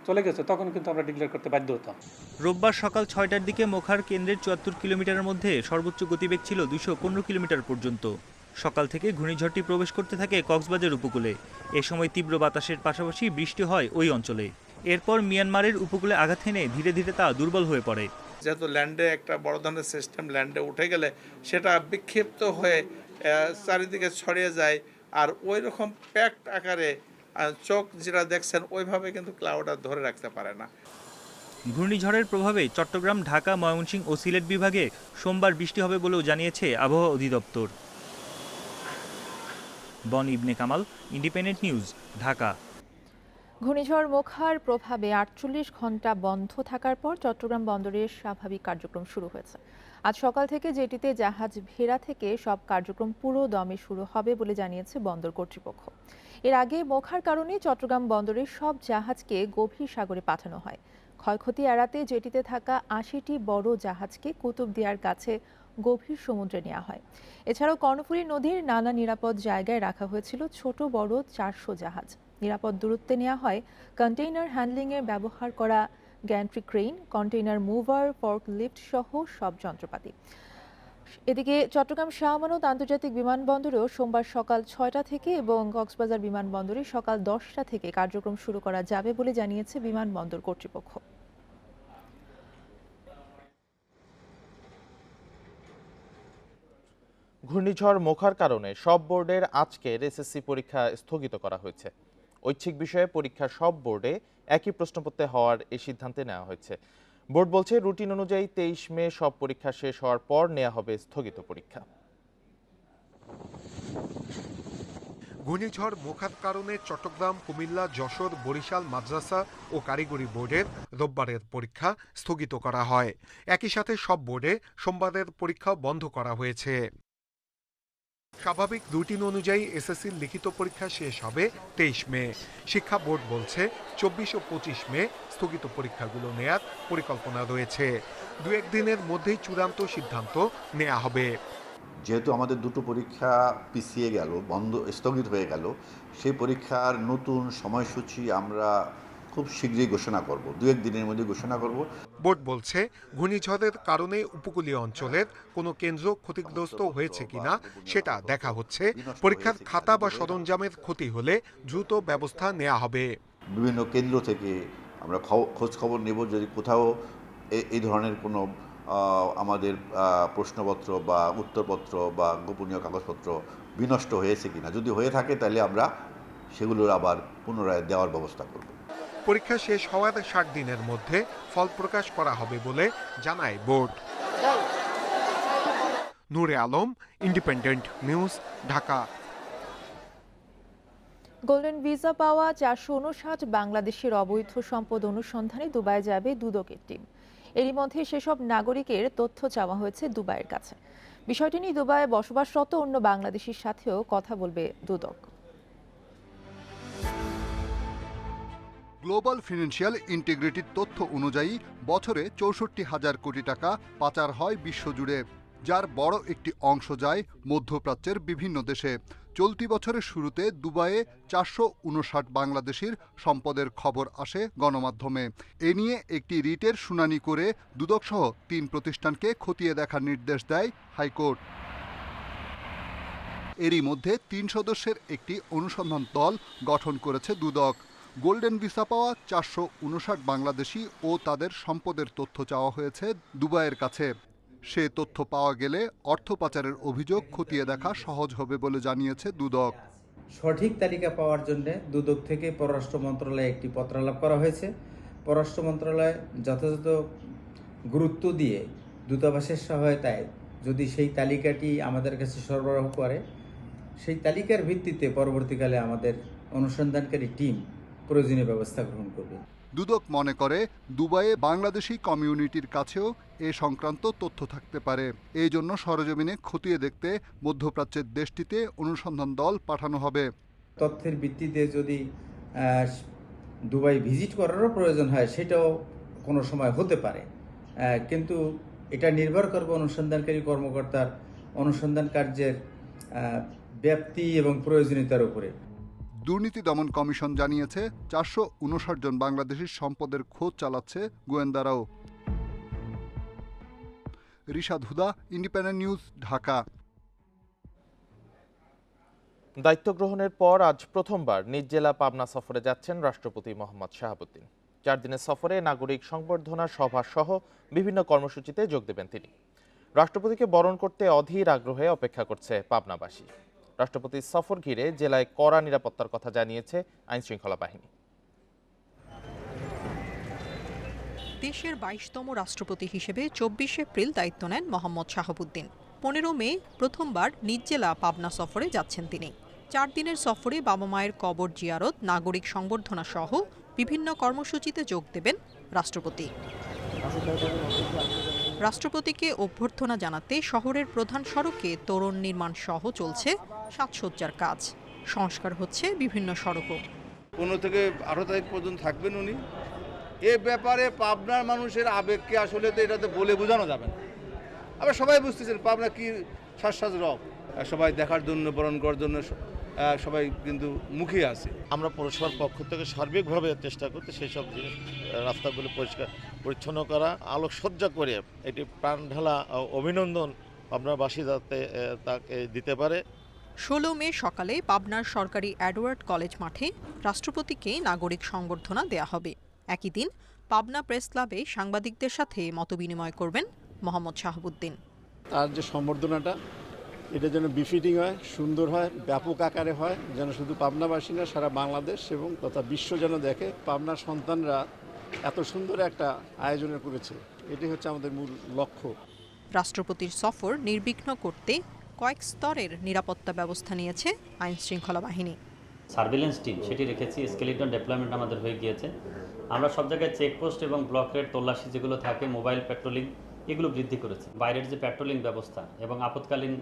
চলে গেছে, তখন কিন্তু আমরা ডিক্লেয়ার করতে বাধ্য হতাম। রোববার সকাল ৬টার দিকে মোখার কেন্দ্রের ৭৪ কিলোমিটারের মধ্যে সর্বোচ্চ গতিবেগ ছিল ২১৫ কিলোমিটার পর্যন্ত। সকাল থেকে ঘূর্ণিঝড়টি প্রবেশ করতে থাকে কক্সবাজার উপকূলে। এ সময় তীব্র বাতাসের পাশাপাশি বৃষ্টি হয় ওই অঞ্চলে। এরপর মিয়ানমারের উপকূলে আঘাত হেনে ধীরে ধীরে তা দুর্বল হয়ে পড়ে। যেহেতু ল্যান্ডে একটা বড় ধরনের সিস্টেম ল্যান্ডে উঠে গেলে সেটা বিক্ষিপ্ত হয়ে চারিদিকে ছড়িয়ে যায়, আর ওই রকম প্যাকড আকারে চোখ যেটা দেখছেন ওইভাবে কিন্তু ক্লাউড আর ধরে রাখতে পারে না। ঘূর্ণিঝড়ের প্রভাবে চট্টগ্রাম, ঢাকা, ময়মনসিংহ ও সিলেট বিভাগে সোমবার বৃষ্টি হবে বলেও জানিয়েছে আবহাওয়া অধিদপ্তর। বন ইবনে কামাল, ইন্ডিপেন্ডেন্ট নিউজ, ঢাকা। ঘূর্ণিঝড় মোখার প্রভাবে ৪৮ ঘন্টা বন্ধ থাকার পর চট্টগ্রাম বন্দরের স্বাভাবিক কার্যক্রম শুরু হয়েছে। আজ সকাল থেকে জেটিতে জাহাজ ভেড়া থেকে সব কার্যক্রম পুরো দমে শুরু হবে বলে জানিয়েছে বন্দর কর্তৃপক্ষ। এর আগে মোখার কারণে চট্টগ্রাম বন্দরের সব জাহাজকে গভীর সাগরে পাঠানো হয়। ক্ষয়ক্ষতি এড়াতে জেটিতে থাকা ৮০টি বড় জাহাজকে কুতুবদিয়ার কাছে গভীর সমুদ্রে নেওয়া হয়। এছাড়াও কর্ণফুলী নদীর নানা নিরাপদ জায়গায় রাখা হয়েছিল ছোট বড় ৪০০ জাহাজ। নিরাপদ দূরত্বে নেওয়া হয় কন্টেইনার হ্যান্ডলিংয়ে ব্যবহার করা gantry crane, container mover, fork lift সহ সব যন্ত্রপাতি। এদিকে চট্টগ্রাম শাহ আমানত আন্তর্জাতিক বিমানবন্দরেও সোমবার সকাল ৬টা থেকে এবং কক্সবাজার বিমানবন্দরে সকাল ১০টা থেকে কার্যক্রম শুরু করা যাবে বলে জানিয়েছে বিমানবন্দর কর্তৃপক্ষ। ঘূর্ণিঝড় মোখার কারণে সব বোর্ডের আজকের এসএসসি পরীক্ষা স্থগিত করা হয়েছে। ঐচ্ছিক বিষয়ে পরীক্ষা সব বোর্ডে একই প্রশ্নপত্রে হওয়ার এই সিদ্ধান্তে নেওয়া হয়েছে। বোর্ড বলছে, রুটিন অনুযায়ী ২৩ মে সব পরীক্ষা শেষ হওয়ার পর নেওয়া হবে স্থগিত পরীক্ষা। ঘূর্ণিঝড় মোখার কারণে চট্টগ্রাম, কুমিল্লা, যশোর, বরিশাল মাদ্রাসা ও কারিগরি বোর্ডের রোববারের পরীক্ষা স্থগিত করা হয়। একই সাথে সব বোর্ডে সোমবারের পরীক্ষা বন্ধ করা হয়েছে। স্বাভাবিক রুটিন অনুযায়ী এসএসসির লিখিত পরীক্ষা শেষ হবে ২৩ মে। শিক্ষা বোর্ড বলছে ২৪ ও ২৫ মে স্থগিত পরীক্ষাগুলো নেয়ার পরিকল্পনা রয়েছে। দু একদিনের মধ্যেই চূড়ান্ত সিদ্ধান্ত নেওয়া হবে। যেহেতু আমাদের দুটো পরীক্ষা পিছিয়ে গেল, স্থগিত হয়ে গেল, সেই পরীক্ষার নতুন সময়সূচি আমরা খুব শীঘ্রই ঘোষণা করব, দু একদিনের মধ্যে ঘোষণা করব। বোর্ড বলছে, ঘূর্ণিঝড়ের কারণে উপকূলীয় অঞ্চলের কোনো কেন্দ্র ক্ষতিগ্রস্ত হয়েছে কিনা সেটা দেখা হচ্ছে। পরীক্ষার খাতা বা সরঞ্জামের ক্ষতি হলে দ্রুত ব্যবস্থা নেওয়া হবে। বিভিন্ন কেন্দ্র থেকে আমরা খোঁজ খবর নেব, যদি কোথাও এই ধরনের কোনো আমাদের প্রশ্নপত্র বা উত্তরপত্র বা গোপনীয় কাগজপত্র বিনষ্ট হয়েছে কিনা। যদি হয়ে থাকে তাহলে আমরা সেগুলোর আবার পুনরায় দেওয়ার ব্যবস্থা করব। পরীক্ষা শেষ হওয়ার ৬০ দিনের মধ্যে ফল প্রকাশ করা হবে বলে জানায় board. Nure Alam, independent news, Dhaka. Golden visa পাওয়া ৪৫৯ বাংলাদেশের অবৈধ সম্পদ অনুসন্ধানে দুবাই যাবে দুদকের টিম। এরই মধ্যে সেসব নাগরিকের তথ্য চাওয়া হয়েছে দুবাইয়ের কাছে। বিষয়টি নিয়ে দুবাইয়ে বসবাসরত অন্য বাংলাদেশির সাথেও কথা বলবে দুদক। গ্লোবাল ফিনান্সিয়াল ইন্টিগ্রিটির তথ্য অনুযায়ী বছরে ৬৪,০০০ কোটি টাকা পাচার হয় বিশ্বজুড়ে, যার বড় একটি অংশ যায় মধ্যপ্রাচ্যের বিভিন্ন দেশে। চলতি বছরের শুরুতে দুবাইয়ে ৪৫৯ বাংলাদেশির সম্পদের খবর আসে গণমাধ্যমে। এ নিয়ে একটি রিটের শুনানি করে দুদকসহ ৩ প্রতিষ্ঠানকে খতিয়ে দেখার নির্দেশ দেয় হাইকোর্ট। এরই মধ্যে ৩ সদস্যের একটি অনুসন্ধান দল গঠন করেছে দুদক। গোল্ডেন ভিসা পাওয়া ৪৫৯ বাংলাদেশি ও তাদের সম্পদের তথ্য চাওয়া হয়েছে দুবাইয়ের কাছে। সে তথ্য পাওয়া গেলে অর্থ পাচারের অভিযোগ খতিয়ে দেখা সহজ হবে বলে জানিয়েছে দুদক। সঠিক তালিকা পাওয়ার জন্য দুদক থেকে পররাষ্ট্র মন্ত্রণালয়ে একটি পত্রালাপ করা হয়েছে। পররাষ্ট্র মন্ত্রণালয় যথাযথ গুরুত্ব দিয়ে দূতাবাসের সহায়তায় যদি সেই তালিকাটি আমাদের কাছে সরবরাহ করে, সেই তালিকার ভিত্তিতে পরবর্তীকালে আমাদের অনুসন্ধানকারী টিম প্রয়োজনীয় ব্যবস্থা গ্রহণ করবে। দুদক মনে করে দুবাইয়ে বাংলাদেশি কমিউনিটির কাছেও এ সংক্রান্ত তথ্য থাকতে পারে। এই জন্য সরেজমিনে খতিয়ে দেখতে মধ্যপ্রাচ্যের দেশটিতে অনুসন্ধান দল পাঠানো হবে। তথ্যের ভিত্তিতে যদি দুবাই ভিজিট করারও প্রয়োজন হয় সেটাও কোনো সময় হতে পারে, কিন্তু এটা নির্ভর করবে অনুসন্ধানকারী কর্মকর্তার অনুসন্ধান কার্যের ব্যাপ্তি এবং প্রয়োজনীয়তার উপরে। দুর্নীতি দমন কমিশন জানিয়েছে 459 জন বাংলাদেশির সম্পদের খোঁজ চালাচ্ছে গোয়েন্দারাও। রিশাদ হুদা, ইন্ডিপেন্ডেন্ট নিউজ, ঢাকা। দায়িত্ব গ্রহণের পর আজ প্রথমবার নিজ জেলা পাবনা সফরে যাচ্ছেন রাষ্ট্রপতি মোহাম্মদ শাহাবুদ্দিন। 4 দিনের সফরে নাগরিক সংবর্ধনা সভা সহ বিভিন্ন কর্মসূচিতে যোগ দেবেন তিনি। রাষ্ট্রপতিকে বরণ করতে অধীর আগ্রহে অপেক্ষা করছে পাবনাবাসী। রাষ্ট্রপতির সফর ঘিরে জেলায় কড়া নিরাপত্তার কথা জানিয়েছে আইনশৃঙ্খলা বাহিনী। দেশের 22তম রাষ্ট্রপতি হিসেবে 24 এপ্রিল দায়িত্ব নেন মোহাম্মদ শাহাবুদ্দিন। 15 মে প্রথমবার নিজ জেলা পাবনা সফরে যাচ্ছেন তিনি। 4 দিনের সফরে বাবা মায়ের কবর জিয়ারত, নাগরিক সংবর্ধনা সহ বিভিন্ন কর্মসূচিতে যোগ দেবেন রাষ্ট্রপতি। রাষ্ট্রপতিকে অভ্যর্থনা জানাতে শহরের প্রধান সড়কে তোরণ নির্মাণ সহ চলছে সাজসজ্জার কাজ। সংস্কার হচ্ছে বিভিন্ন সড়কও। 15 থেকে 18 তারিখ পর্যন্ত থাকবেন উনি। এ ব্যাপারে পাবনার মানুষের আবেগকে আসলে তো এটাতে বলে বোঝানো যাবে না। আবার সবাই বুঝতেছেন পাবনা কি সাজ রব, সবাই দেখার জন্য, বরণ করার জন্য সবাই কিন্তু মুখিয়ে আছে। আমরা পৌরসভার পক্ষ থেকে সার্বিকভাবে চেষ্টা করতে সেই সব রাস্তাগুলো পরিষ্কার পরিচ্ছন্ন করা, আলোকসজ্জা করে এটি প্রাণ ঢালা অভিনন্দন পাবনাবাসী যাতে তাকে দিতে পারে। 16 মে সকালে পাবনার সরকারি এডওয়ার্ড কলেজ মাঠে রাষ্ট্রপতিকে নাগরিক সংবর্ধনা দেয়া হবে। একই দিন পাবনা প্রেস ক্লাবে সাংবাদিকদের সাথে মতবিনিময় করবেন মোহাম্মদ শাহাবুদ্দিন। তার যে সম্বর্ধনাটা এটা যেন বিফিটিং হয়, সুন্দর হয়, ব্যাপক আকারে হয়, যেন শুধু পাবনাবাসী না সারা বাংলাদেশ এবং তথা বিশ্ব যেন দেখে পাবনার সন্তানরা এত সুন্দর একটা আয়োজন করেছে। এটি হচ্ছে আমাদের মূল লক্ষ্য। রাষ্ট্রপতির সফর নির্বিঘ্ন করতে কয়েক স্তরের নিরাপত্তা ব্যবস্থা নিয়েছে আইনশৃঙ্খলা বাহিনী। সার্ভিলেন্স টিম সেটি রেখেছি, স্কেলিটন ডেপ্লয়মেন্ট আমাদের হয়ে গিয়েছে। আমরা সব জায়গায় চেকপোস্ট এবং ব্লকের তল্লাশি যেগুলো থাকে, মোবাইল পেট্রোলিং, এগুলো বৃদ্ধি করেছে। বাইরের যে পেট্রোলিং ব্যবস্থা এবং আপৎকালীন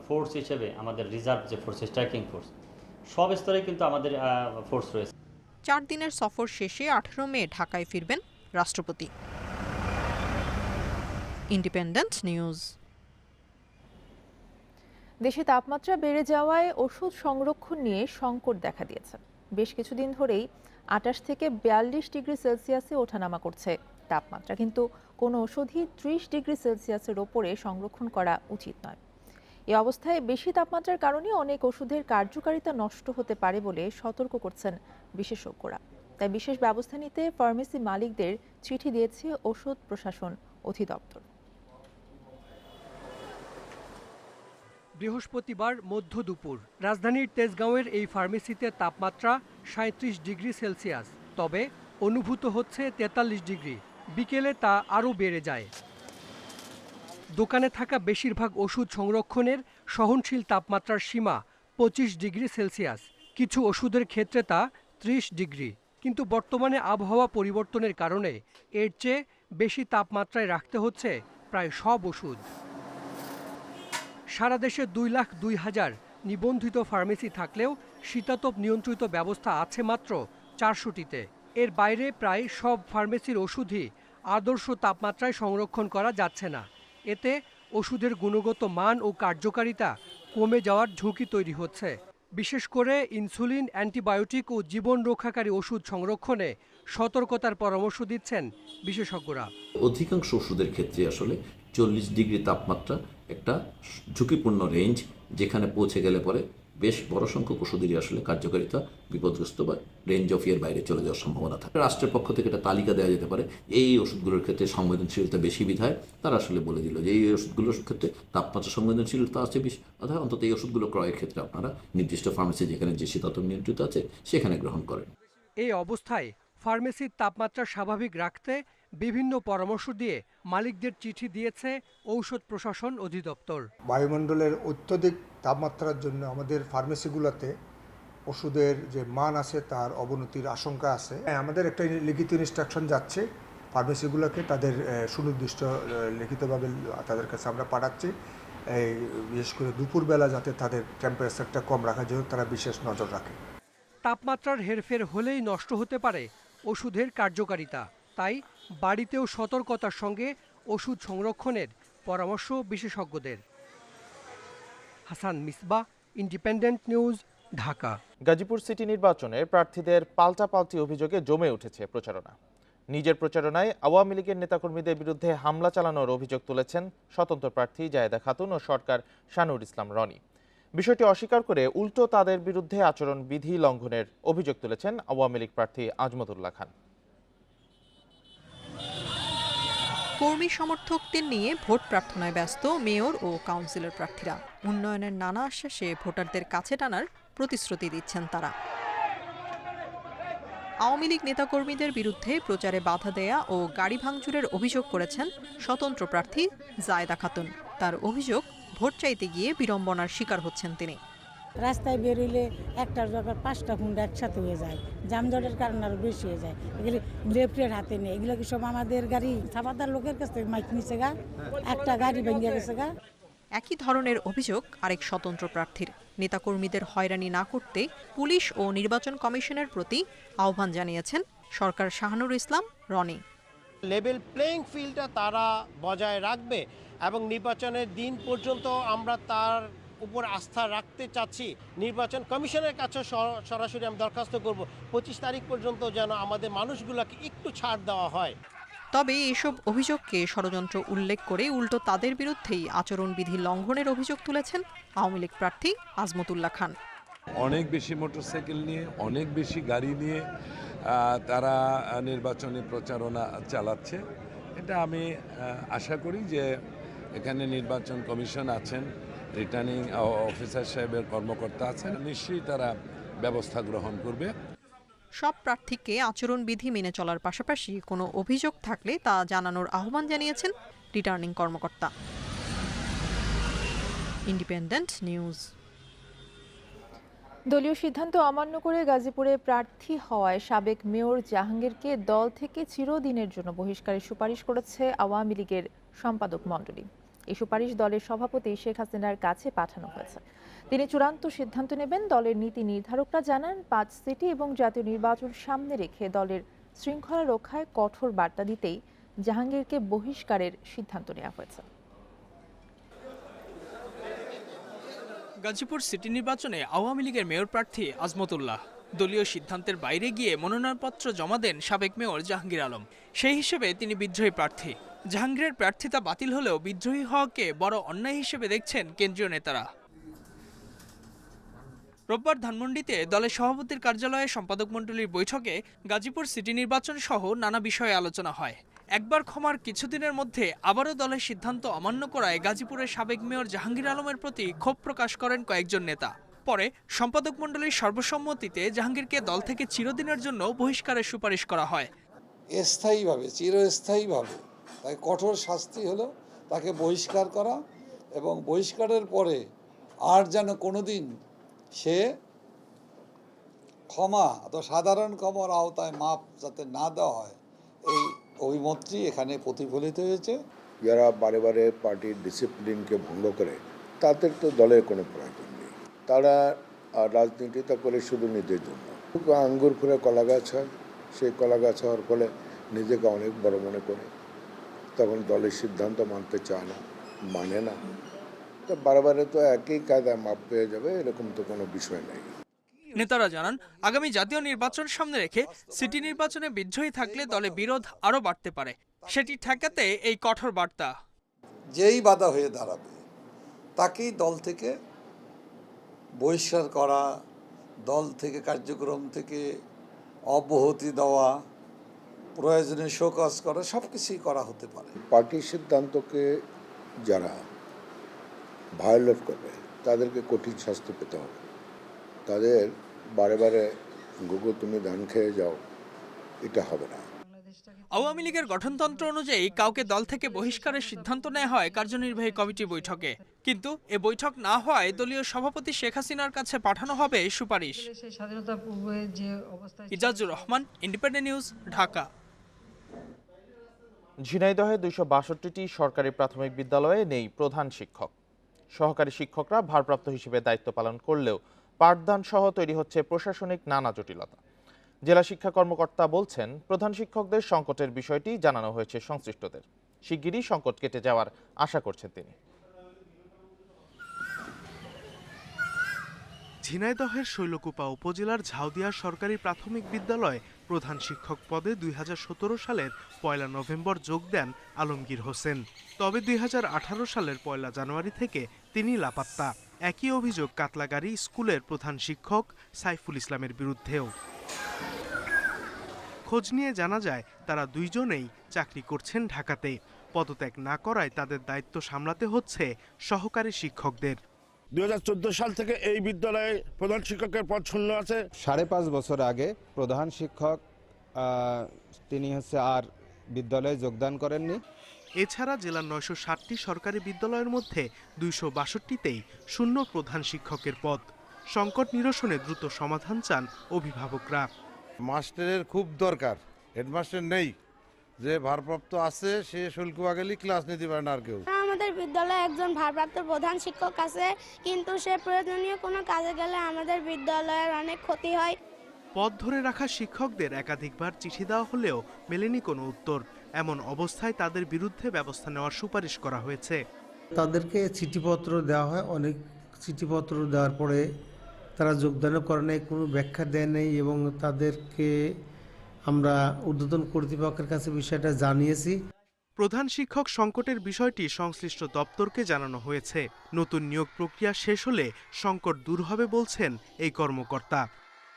ফোর্স হিসেবে আমাদের রিজার্ভ যে ফোর্স, স্ট্রাইকিং ফোর্স, সব স্তরে কিন্তু আমাদের ফোর্স রয়েছে। 4 দিনের সফর শেষে 18 মে ঢাকায় ফিরবেন রাষ্ট্রপতি। Independent news. দেশে তাপমাত্রা বেড়ে যাওয়ায় ওষুধ সংরক্ষণ নিয়ে সংকট দেখা দিয়েছে। বেশ কিছুদিন ধরেই 28 থেকে 42 ডিগ্রি সেলসিয়াসে ওঠানামা করছে তাপমাত্রা, কিন্তু কোনো ওষুধই 30 ডিগ্রি সেলসিয়াসের ওপরে সংরক্ষণ করা উচিত নয়। এই অবস্থায় বেশি তাপমাত্রার কারণে অনেক ওষুধের কার্যকারিতা নষ্ট হতে পারে বলে সতর্ক করছেন বিশেষজ্ঞরা। তাই বিশেষ ব্যবস্থা নিতে ফার্মেসি মালিকদের চিঠি দিয়েছে ওষুধ প্রশাসন অধিদপ্তর। বৃহস্পতিবার মধ্য দুপুর রাজধানীর তেজগাঁওয়ের এই ফার্মেসিতে তাপমাত্রা 37 ডিগ্রি সেলসিয়াস, তবে অনুভূত হচ্ছে 43 ডিগ্রি। বিকেলে তা আরও বেড়ে যায়। দোকানে থাকা বেশিরভাগ ওষুধ সংরক্ষণের সহনশীল তাপমাত্রার সীমা 25 ডিগ্রি সেলসিয়াস। কিছু ওষুধের ক্ষেত্রে তা 30 ডিগ্রি। কিন্তু বর্তমানে আবহাওয়া পরিবর্তনের কারণে এর চেয়ে বেশি তাপমাত্রায় রাখতে হচ্ছে প্রায় সব ওষুধ। সারা দেশে 2,02,000 নিবন্ধিত ফার্মেসি থাকলেও শীতাতপ নিয়ন্ত্রিত ব্যবস্থা আছে মাত্র 400টিতে। এর বাইরে প্রায় সব ফার্মেসির ওষুধই আদর্শ তাপমাত্রায় সংরক্ষণ করা যাচ্ছে না। এতে ওষুধের গুণগত মান ও কার্যকারিতা কমে যাওয়ার ঝুঁকি তৈরি হচ্ছে। বিশেষ করে ইনসুলিন, অ্যান্টিবায়োটিক ও জীবন রক্ষাকারী ওষুধ সংরক্ষণে সতর্কতার পরামর্শ দিচ্ছেন বিশেষজ্ঞরা। অধিকাংশ ওষুধের ক্ষেত্রে আসলে 40 ডিগ্রি তাপমাত্রা একটা ঝুঁকিপূর্ণ রেঞ্জ, যেখানে পৌঁছে গেলে পরে বেশ বড় সংখ্যক ওষুধেরই আসলে কার্যকারিতা বিপদগ্রস্ত বা রেঞ্জ অফ এর বাইরে চলে যাওয়ার সম্ভাবনা থাকে। রাষ্ট্রের পক্ষ থেকে একটা তালিকা দেওয়া যেতে পারে, এই ওষুধগুলোর ক্ষেত্রে সংবেদনশীলতা বেশি বিধায় তারা আসলে বলে দিল যে এই ওষুধগুলোর ক্ষেত্রে তাপমাত্রা সংবেদনশীলতা আছে বেশি, অর্থাৎ অন্তত এই ওষুধগুলো ক্রয়ের ক্ষেত্রে আপনারা নির্দিষ্ট ফার্মেসি যেখানে যে শীতাতপ নিয়ন্ত্রিত আছে সেখানে গ্রহণ করেন। এই অবস্থায় ফার্মেসির তাপমাত্রা স্বাভাবিক রাখতে বিভিন্ন পরামর্শ দিয়ে মালিকদের চিঠি দিয়েছে ঔষধ প্রশাসন অধিদপ্তর। বায়ুমণ্ডলের অত্যধিক তাপমাত্রার জন্য আমাদের ফার্মেসিগুলোতে ওষুধের যে মান আছে তার অবনতির আশঙ্কা আছে। আমাদের একটা লিখিত ইনস্ট্রাকশন যাচ্ছে ফার্মেসিগুলোকে, তাদের সুনির্দিষ্ট লিখিতভাবে তাদের কাছে আমরা পাঠাচ্ছি, এই বিশেষ করে দুপুরবেলা যাতে তাদের টেম্পারেচারটা কম রাখার জন্য তারা বিশেষ নজর রাখে। তাপমাত্রার হেরফের হলেই নষ্ট হতে পারে ওষুধের কার্যকারিতা, তাই বাড়িতেও সতর্কতার সঙ্গে ওষুধ সংরক্ষণের পরামর্শ বিশেষজ্ঞদের। Hasan Misbah, independent news, Dhaka. Gazipur city নির্বাচনে প্রার্থীদের পাল্টাপাল্টি অভিযোগে জমে উঠেছে প্রচারণা। নিজের প্রচারণায় আওয়ামী লীগের নেতাকর্মীদের বিরুদ্ধে হামলা চালানোর অভিযোগ তুলেছেন স্বতন্ত্র প্রার্থী জায়েদা খাতুন ও সরকার শানুর ইসলাম রনি। বিষয়টি অস্বীকার করে উল্টো তাদের বিরুদ্ধে আচরণবিধি লঙ্ঘনের অভিযোগ তুলেছেন আওয়ামী লীগ প্রার্থী আজমতুল্লাহ খান। কর্মী সমর্থকদের নিয়ে ভোট প্রার্থনায় ব্যস্ত মেয়র ও কাউন্সিলর প্রার্থীরা। উন্নয়নের নানা আশ্বাসে ভোটারদের কাছে টানার প্রতিশ্রুতি দিচ্ছেন তারা। আওয়ামী লীগ নেতাকর্মীদের বিরুদ্ধে প্রচারে বাধা দেয়া ও গাড়ি ভাঙচুরের অভিযোগ করেছেন স্বতন্ত্র প্রার্থী জায়েদা খাতুন। তার অভিযোগ, ভোট চাইতে গিয়ে বিড়ম্বনার শিকার হচ্ছেন তিনি। রাস্তায় বেরোলে একটার জায়গায় 5টা হুন্ডা একসাথে হয়ে যায়, যানজটের কারণে আরো বেশি হয়ে যায়। এগুলি লেফটের হাতে নেই, এগুলো কি সব আমাদের গাড়ি ছাপাদার লোকের কাছ থেকে মাইক নিচে গা, একটা গাড়ি ভেঙে গেছে গা। একই ধরনের অভিযোগ আরেক স্বতন্ত্র প্রার্থীর। নেতাকর্মীদের হয়রানি না করতে পুলিশ ও নির্বাচন কমিশনের প্রতি আহ্বান জানিয়েছেন সরকার শাহানুর ইসলাম রনি। লেভেল প্লেইং ফিল্ডটা তারা বজায় রাখবে এবং নির্বাচনের দিন পর্যন্ত আমরা তার উপর আস্থা রাখতে চাচ্ছি। নির্বাচন কমিশনের কাছে সরাসরি আমি দরখাস্ত করব 25 তারিখ পর্যন্ত যেন আমাদের মানুষগুলোকে একটু ছাড় দেওয়া হয়। তবে এসব অভিযোগকে ষড়যন্ত্র উল্লেখ করে উল্টো তাদের বিরুদ্ধেই আচরণবিধি লঙ্ঘনের অভিযোগ তুলেছেন আওয়ামী লীগ প্রার্থী আজমতুল্লাহ খান। অনেক বেশি মোটরসাইকেল নিয়ে, অনেক বেশি গাড়ি নিয়ে তারা নির্বাচনী প্রচারণা চালাচ্ছে। এটা আমি আশা করি যে এখানে নির্বাচন কমিশন আছেন, রিটার্নিং অফিসার সাহেবের কর্মকর্তা আছেন, নিশ্চয়ই তারা ব্যবস্থা গ্রহণ করবে। সব প্রার্থীকে আচরণবিধি মেনে চলার পাশাপাশি কোনো অভিযোগ থাকলে তা জানানোর আহ্বান জানিয়েছেন রিটার্নিং কর্মকর্তা। Independent news. দলীয় সিদ্ধান্ত অমান্য করে গাজীপুরে প্রার্থী হওয়ায় সাবেক মেয়র জাহাঙ্গীরকে দল থেকে চিরদিনের জন্য বহিষ্কারের সুপারিশ করেছে আওয়ামী লীগের সম্পাদক মণ্ডলী। এই সুপারিশ দলের সভাপতি শেখ হাসিনার কাছে পাঠানো হয়েছে। তিনি চূড়ান্ত সিদ্ধান্ত নেবেন। দলের নীতি নির্ধারকরা জানান, 5 সিটি এবং জাতীয় নির্বাচন সামনে রেখে দলের শৃঙ্খলা রক্ষায় কঠোর বার্তা দিতেই জাহাঙ্গীরকে বহিষ্কারের সিদ্ধান্ত নেওয়া হয়েছে। গাজীপুর সিটি নির্বাচনে আওয়ামী লীগের মেয়র প্রার্থী আজমতুল্লাহ দলীয় সিদ্ধান্তের বাইরে গিয়ে মনোনয়নপত্র জমা দেন সাবেক মেয়র জাহাঙ্গীর আলম। সেই হিসেবে তিনি বিদ্রোহী প্রার্থী। জাহাঙ্গীরের প্রার্থিতা বাতিল হলেও বিদ্রোহী হওয়াকে বড় অন্যায় হিসেবে দেখছেন কেন্দ্রীয় নেতারা। রোববার ধানমন্ডিতে দলের সভাপতির কার্যালয়ে সম্পাদক মণ্ডলীর বৈঠকে গাজীপুর সিটি নির্বাচন সহ নানা বিষয়ে আলোচনা হয়। একবার ক্ষমার কিছুদিনের মধ্যে আবারও দলের সিদ্ধান্ত অমান্য করায় গাজীপুরের সাবেক মেয়র জাহাঙ্গীর আলমের প্রতি ক্ষোভ প্রকাশ করেন কয়েকজন নেতা। পরে সম্পাদক মণ্ডলীর সর্বসম্মতিতে জাহাঙ্গীরকে দল থেকে চিরদিনের জন্য বহিষ্কারের সুপারিশ করা হয়। স্থায়ীভাবে, চিরস্থায়ীভাবে তাকে কঠোর শাস্তি হলো তাকে বহিষ্কার করা, এবং বহিষ্কারের পরে আর যেন কোনোদিন সে ক্ষমা অথবা সাধারণ ক্ষমার আওতায় মাপ যাতে না দেওয়া হয়, এই অভিমতটি এখানে প্রতিফলিত হয়েছে। যারা বারে বারে পার্টির ডিসিপ্লিনকে ভঙ্গ করে তাদের তো দলের কোনো প্রয়োজন নেই। তারা রাজনীতিটা করে শুধু নিজের জন্য। আঙ্গুর ফুলে কলা গাছ হয়, সেই কলা গাছ হওয়ার ফলে নিজেকে অনেক বড় মনে করে, তখন দলের সিদ্ধান্ত মানতে চায় না, মানে না। তো বারে তো একই কায়দায় মাপ পেয়ে যাবে এরকম তো কোনো বিষয় নেই। নেতারা জানান, আগামী জাতীয় নির্বাচন সামনে রেখে সিটি নির্বাচনে বিদ্রোহী থাকলে দলে বিরোধ আরও বাড়তে পারে। সেটি ঠেকাতে এই কঠোর বার্তা। যেই বাধা হয়ে দাঁড়াবে তাকেই দল থেকে বহিষ্কার করা, দল থেকে কার্যক্রম থেকে অব্যাহতি দেওয়া, প্রয়োজনে শোকজ করা, সব কিছুই করা হতে পারে। পার্টির সিদ্ধান্তকে যারা ভায়োলেট করবে তাদেরকে কঠিন শাস্তি পেতে হবে। তাদের বারে গুগু তুমি ধান খেয়ে যাও এটা হবে না। আওয়ামী লীগের গঠনতন্ত্র অনুযায়ী কাউকে দল থেকে বহিষ্কারের সিদ্ধান্ত নেওয়া হয় কার্যনির্বাহী কমিটি বৈঠকে, কিন্তু এ বৈঠক না হওয়ায় দলীয় সভাপতি শেখ হাসিনার কাছে পাঠানো হবে সুপারিশ। Ijazur Rahman, independent news, Dhaka. ঝিনাইদহে 262টি সরকারি প্রাথমিক বিদ্যালয়ে নেই প্রধান শিক্ষক। সহকারী শিক্ষকরা ভারপ্রাপ্ত হিসেবে দায়িত্ব পালন করলেও পাঠদান সহ তৈরি হচ্ছে প্রশাসনিক নানা জটিলতা। জেলা শিক্ষা কর্মকর্তা বলছেন, প্রধান শিক্ষকদের সংকটের বিষয়টি জানানো হয়েছে সংশ্লিষ্টদের। শিগগিরই সংকট কেটে যাওয়ার আশা করছেন তিনি। ঝিনাইদহের শৈলকুপা উপজেলার ঝাউদিয়া সরকারি প্রাথমিক বিদ্যালয়ে প্রধান শিক্ষক পদে 2017 সালের 1 নভেম্বর যোগ দেন আলমগীর হোসেন। তবে 2018 সালের 1 জানুয়ারি থেকে তিনি লাপাত্তা। একই অভিযোগ কাতলাগাড়ি স্কুলের প্রধান শিক্ষক সাইফুল ইসলামের বিরুদ্ধেও। খোঁজ নিয়ে জানা যায় তারা দুইজনেই চাকরি করছেন ঢাকাতে। পদত্যাগ না করায় তাদের দায়িত্ব সামলাতে হচ্ছে সহকারী শিক্ষকদের। 2014 সাল থেকে এই বিদ্যালয়ে প্রধান শিক্ষকের পদ শূন্য আছে। 5.5 বছর আগে প্রধান শিক্ষক তিনি আর বিদ্যালয়ে যোগদান করেননি। এছাড়া জেলার 960টি সরকারি বিদ্যালয়ের মধ্যে 262টিতেই শূন্য প্রধান শিক্ষকের পদ। সংকট নিরসনে দ্রুত সমাধান চান অভিভাবকরা। মাস্টারের খুব দরকার, হেডমাস্টার নেই, যে ভারপ্রাপ্ত আছে সে শুল্কুয়া গেলে ক্লাস নিতে পারে না আর কেউ। আমাদের বিদ্যালয়ে একজন ভারপ্রাপ্ত প্রধান শিক্ষক আছে, কিন্তু সে প্রয়োজনীয় কোনো কাজে গেলে আমাদের বিদ্যালয়ের অনেক ক্ষতি হয়। পদ ধরে রাখা শিক্ষকদের একাধিকবার চিঠি দেওয়া হলেও মেলেনি কোনো উত্তর। এমন অবস্থায় তাদের বিরুদ্ধে ব্যবস্থা নেওয়ার সুপারিশ করা হয়েছে। তাদেরকে চিঠিপত্র দেওয়া হয়, অনেক চিঠিপত্র দেওয়ার পরে তারা যোগদানও করে নাই, কোনো ব্যাখ্যা দেয় নেই, এবং তাদেরকে আমরা ঊর্ধ্বতন কর্তৃপক্ষের কাছে বিষয়টা জানিয়েছি। প্রধান শিক্ষক সংকটের বিষয়টি সংশ্লিষ্ট দপ্তরকে জানানো হয়েছে। নতুন নিয়োগ প্রক্রিয়া শেষ হলে সংকট দূর হবে বলছেন এই কর্মকর্তা।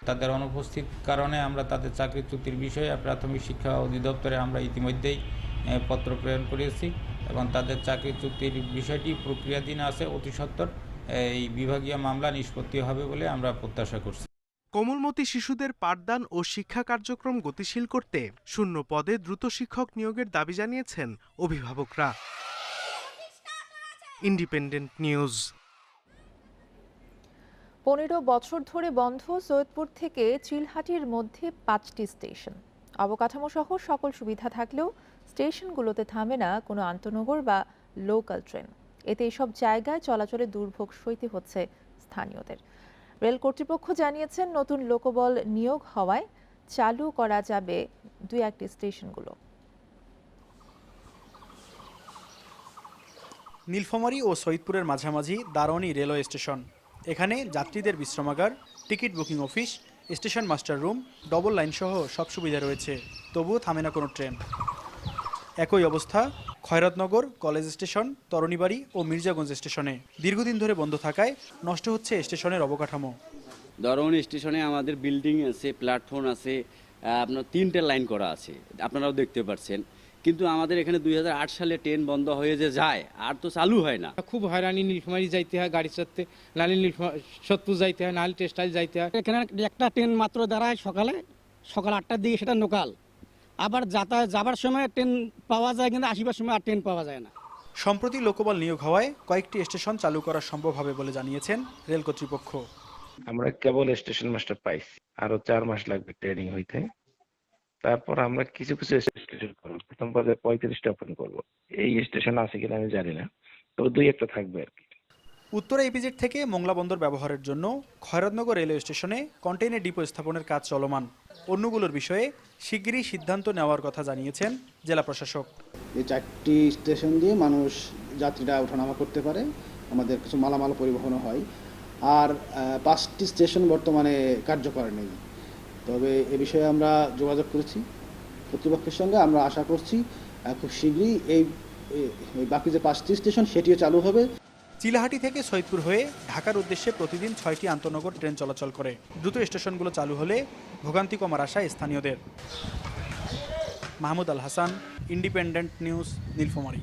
তাদের অনুপস্থিত কারণে আমরা তাদের চাকরি চুক্তির বিষয়ে প্রাথমিক শিক্ষা অধিদপ্তরে আমরা ইতিমধ্যেই পত্র প্রেরণ করেছি এবং তাদের চাকরি চুক্তির বিষয়টি প্রক্রিয়াধীন আছে। অতি সত্বর এই বিভাগীয় মামলা নিষ্পত্তি হবে বলে আমরা প্রত্যাশা করছি। কোমলমতি শিশুদের পাঠদান ও শিক্ষা কার্যক্রম গতিশীল করতে শূন্য পদে দ্রুত শিক্ষক নিয়োগের দাবি জানিয়েছেন অভিভাবকরা। Independent news. 15 বছর ধরে বন্ধ সৈয়দপুর থেকে চিলহাটির মধ্যে 5টি স্টেশন। অবকাঠামো সহ সকল সুবিধা থাকলেও স্টেশনগুলোতে থামে না কোনো আন্তনগর বা লোকাল ট্রেন। এতে এসব জায়গায় চলাচলে দুর্ভোগ সইতে হচ্ছে স্থানীয়দের। রেল কর্তৃপক্ষ জানিয়েছেন, নতুন লোকবল নিয়োগ হওয়ায় চালু করা যাবে 2-1টি স্টেশনগুলো। নীলফামারী ও সৈয়দপুরের মাঝামাঝি দারোয়ানি রেলওয়ে স্টেশন। এখানে যাত্রীদের বিশ্রামাগার, ticket booking office, station master room, double line সহ সব সুবিধা রয়েছে, তবুও থামে না কোনো ট্রেন। একই অবস্থা খয়রাতনগর, কলেজ স্টেশন, তরণীবাড়ি ও মির্জাগঞ্জ স্টেশনে। দীর্ঘদিন ধরে বন্ধ থাকায় নষ্ট হচ্ছে স্টেশনের অবকাঠামো। দারোয়ানি স্টেশনে আমাদের বিল্ডিং আছে, প্ল্যাটফর্ম আছে, আপনার 3টে লাইন করা আছে, আপনারাও দেখতে পাচ্ছেন। কিন্তু আমাদের এখানে 2008 সালে ট্রেন বন্ধ হয়ে যে যায়, আর তো চালু হয় না। খুব হয়রানি, নীলফামারী যাইতে হয় গাড়ি চড়তে, নাহলে সত্যপুর যাইতে হয়, নাহলে টেক্সটাইল যাইতে হয়। এখানে একটা ট্রেন মাত্র দাঁড়ায় সকাল 8টার দিকে, সেটা লোকাল। আবার যাবার সময় ট্রেন পাওয়া যায়, কিন্তু আসিবার সময় আর ট্রেন পাওয়া যায় না। সম্প্রতি লোকবল নিয়োগ হওয়ায় কয়েকটি স্টেশন চালু করা সম্ভব হবে বলে জানিয়েছেন রেল কর্তৃপক্ষ। আমরা কেবল স্টেশন মাস্টার পাইছি, আরো 4 মাস লাগবে ট্রেনিং হইতে। তারপর আমরা কিছু স্টেশন করবো, প্রথম পর্যায়ে 35টা ওপেন করবো। এই স্টেশন আছে কিনা আমি জানি না, তবে 2-1টা থাকবে আর কি। উত্তরা ইপিজেড থেকে মোংলা বন্দর ব্যবহারের জন্য খয়রাতনগর রেলওয়ে স্টেশনে কন্টেইনার ডিপো স্থাপনের কাজ চলমান। অন্যগুলোর বিষয়ে শিগগিরই সিদ্ধান্ত নেওয়ার কথা জানিয়েছেন জেলা প্রশাসক। এই 4টি স্টেশন দিয়ে মানুষ যাত্রীরা ওঠানামা করতে পারে, আমাদের কিছু মালামাল পরিবহনও হয়। আর 5টি স্টেশন বর্তমানে কার্যকর নেই, তবে এ বিষয়ে আমরা যোগাযোগ করেছি কর্তৃপক্ষের সঙ্গে। আমরা আশা করছি খুব শীঘ্রই এই বাকি যে 5টি স্টেশন সেটিও চালু হবে। চিলাহাটি থেকে সৈয়দপুর হয়ে ঢাকার উদ্দেশ্যে প্রতিদিন 6টি আন্তনগর ট্রেন চলাচল করে। দ্রুত স্টেশনগুলো চালু হলে ভোগান্তি কমার আশায় স্থানীয়দের। Mahmud Al Hasan, independent news, Nilphamari.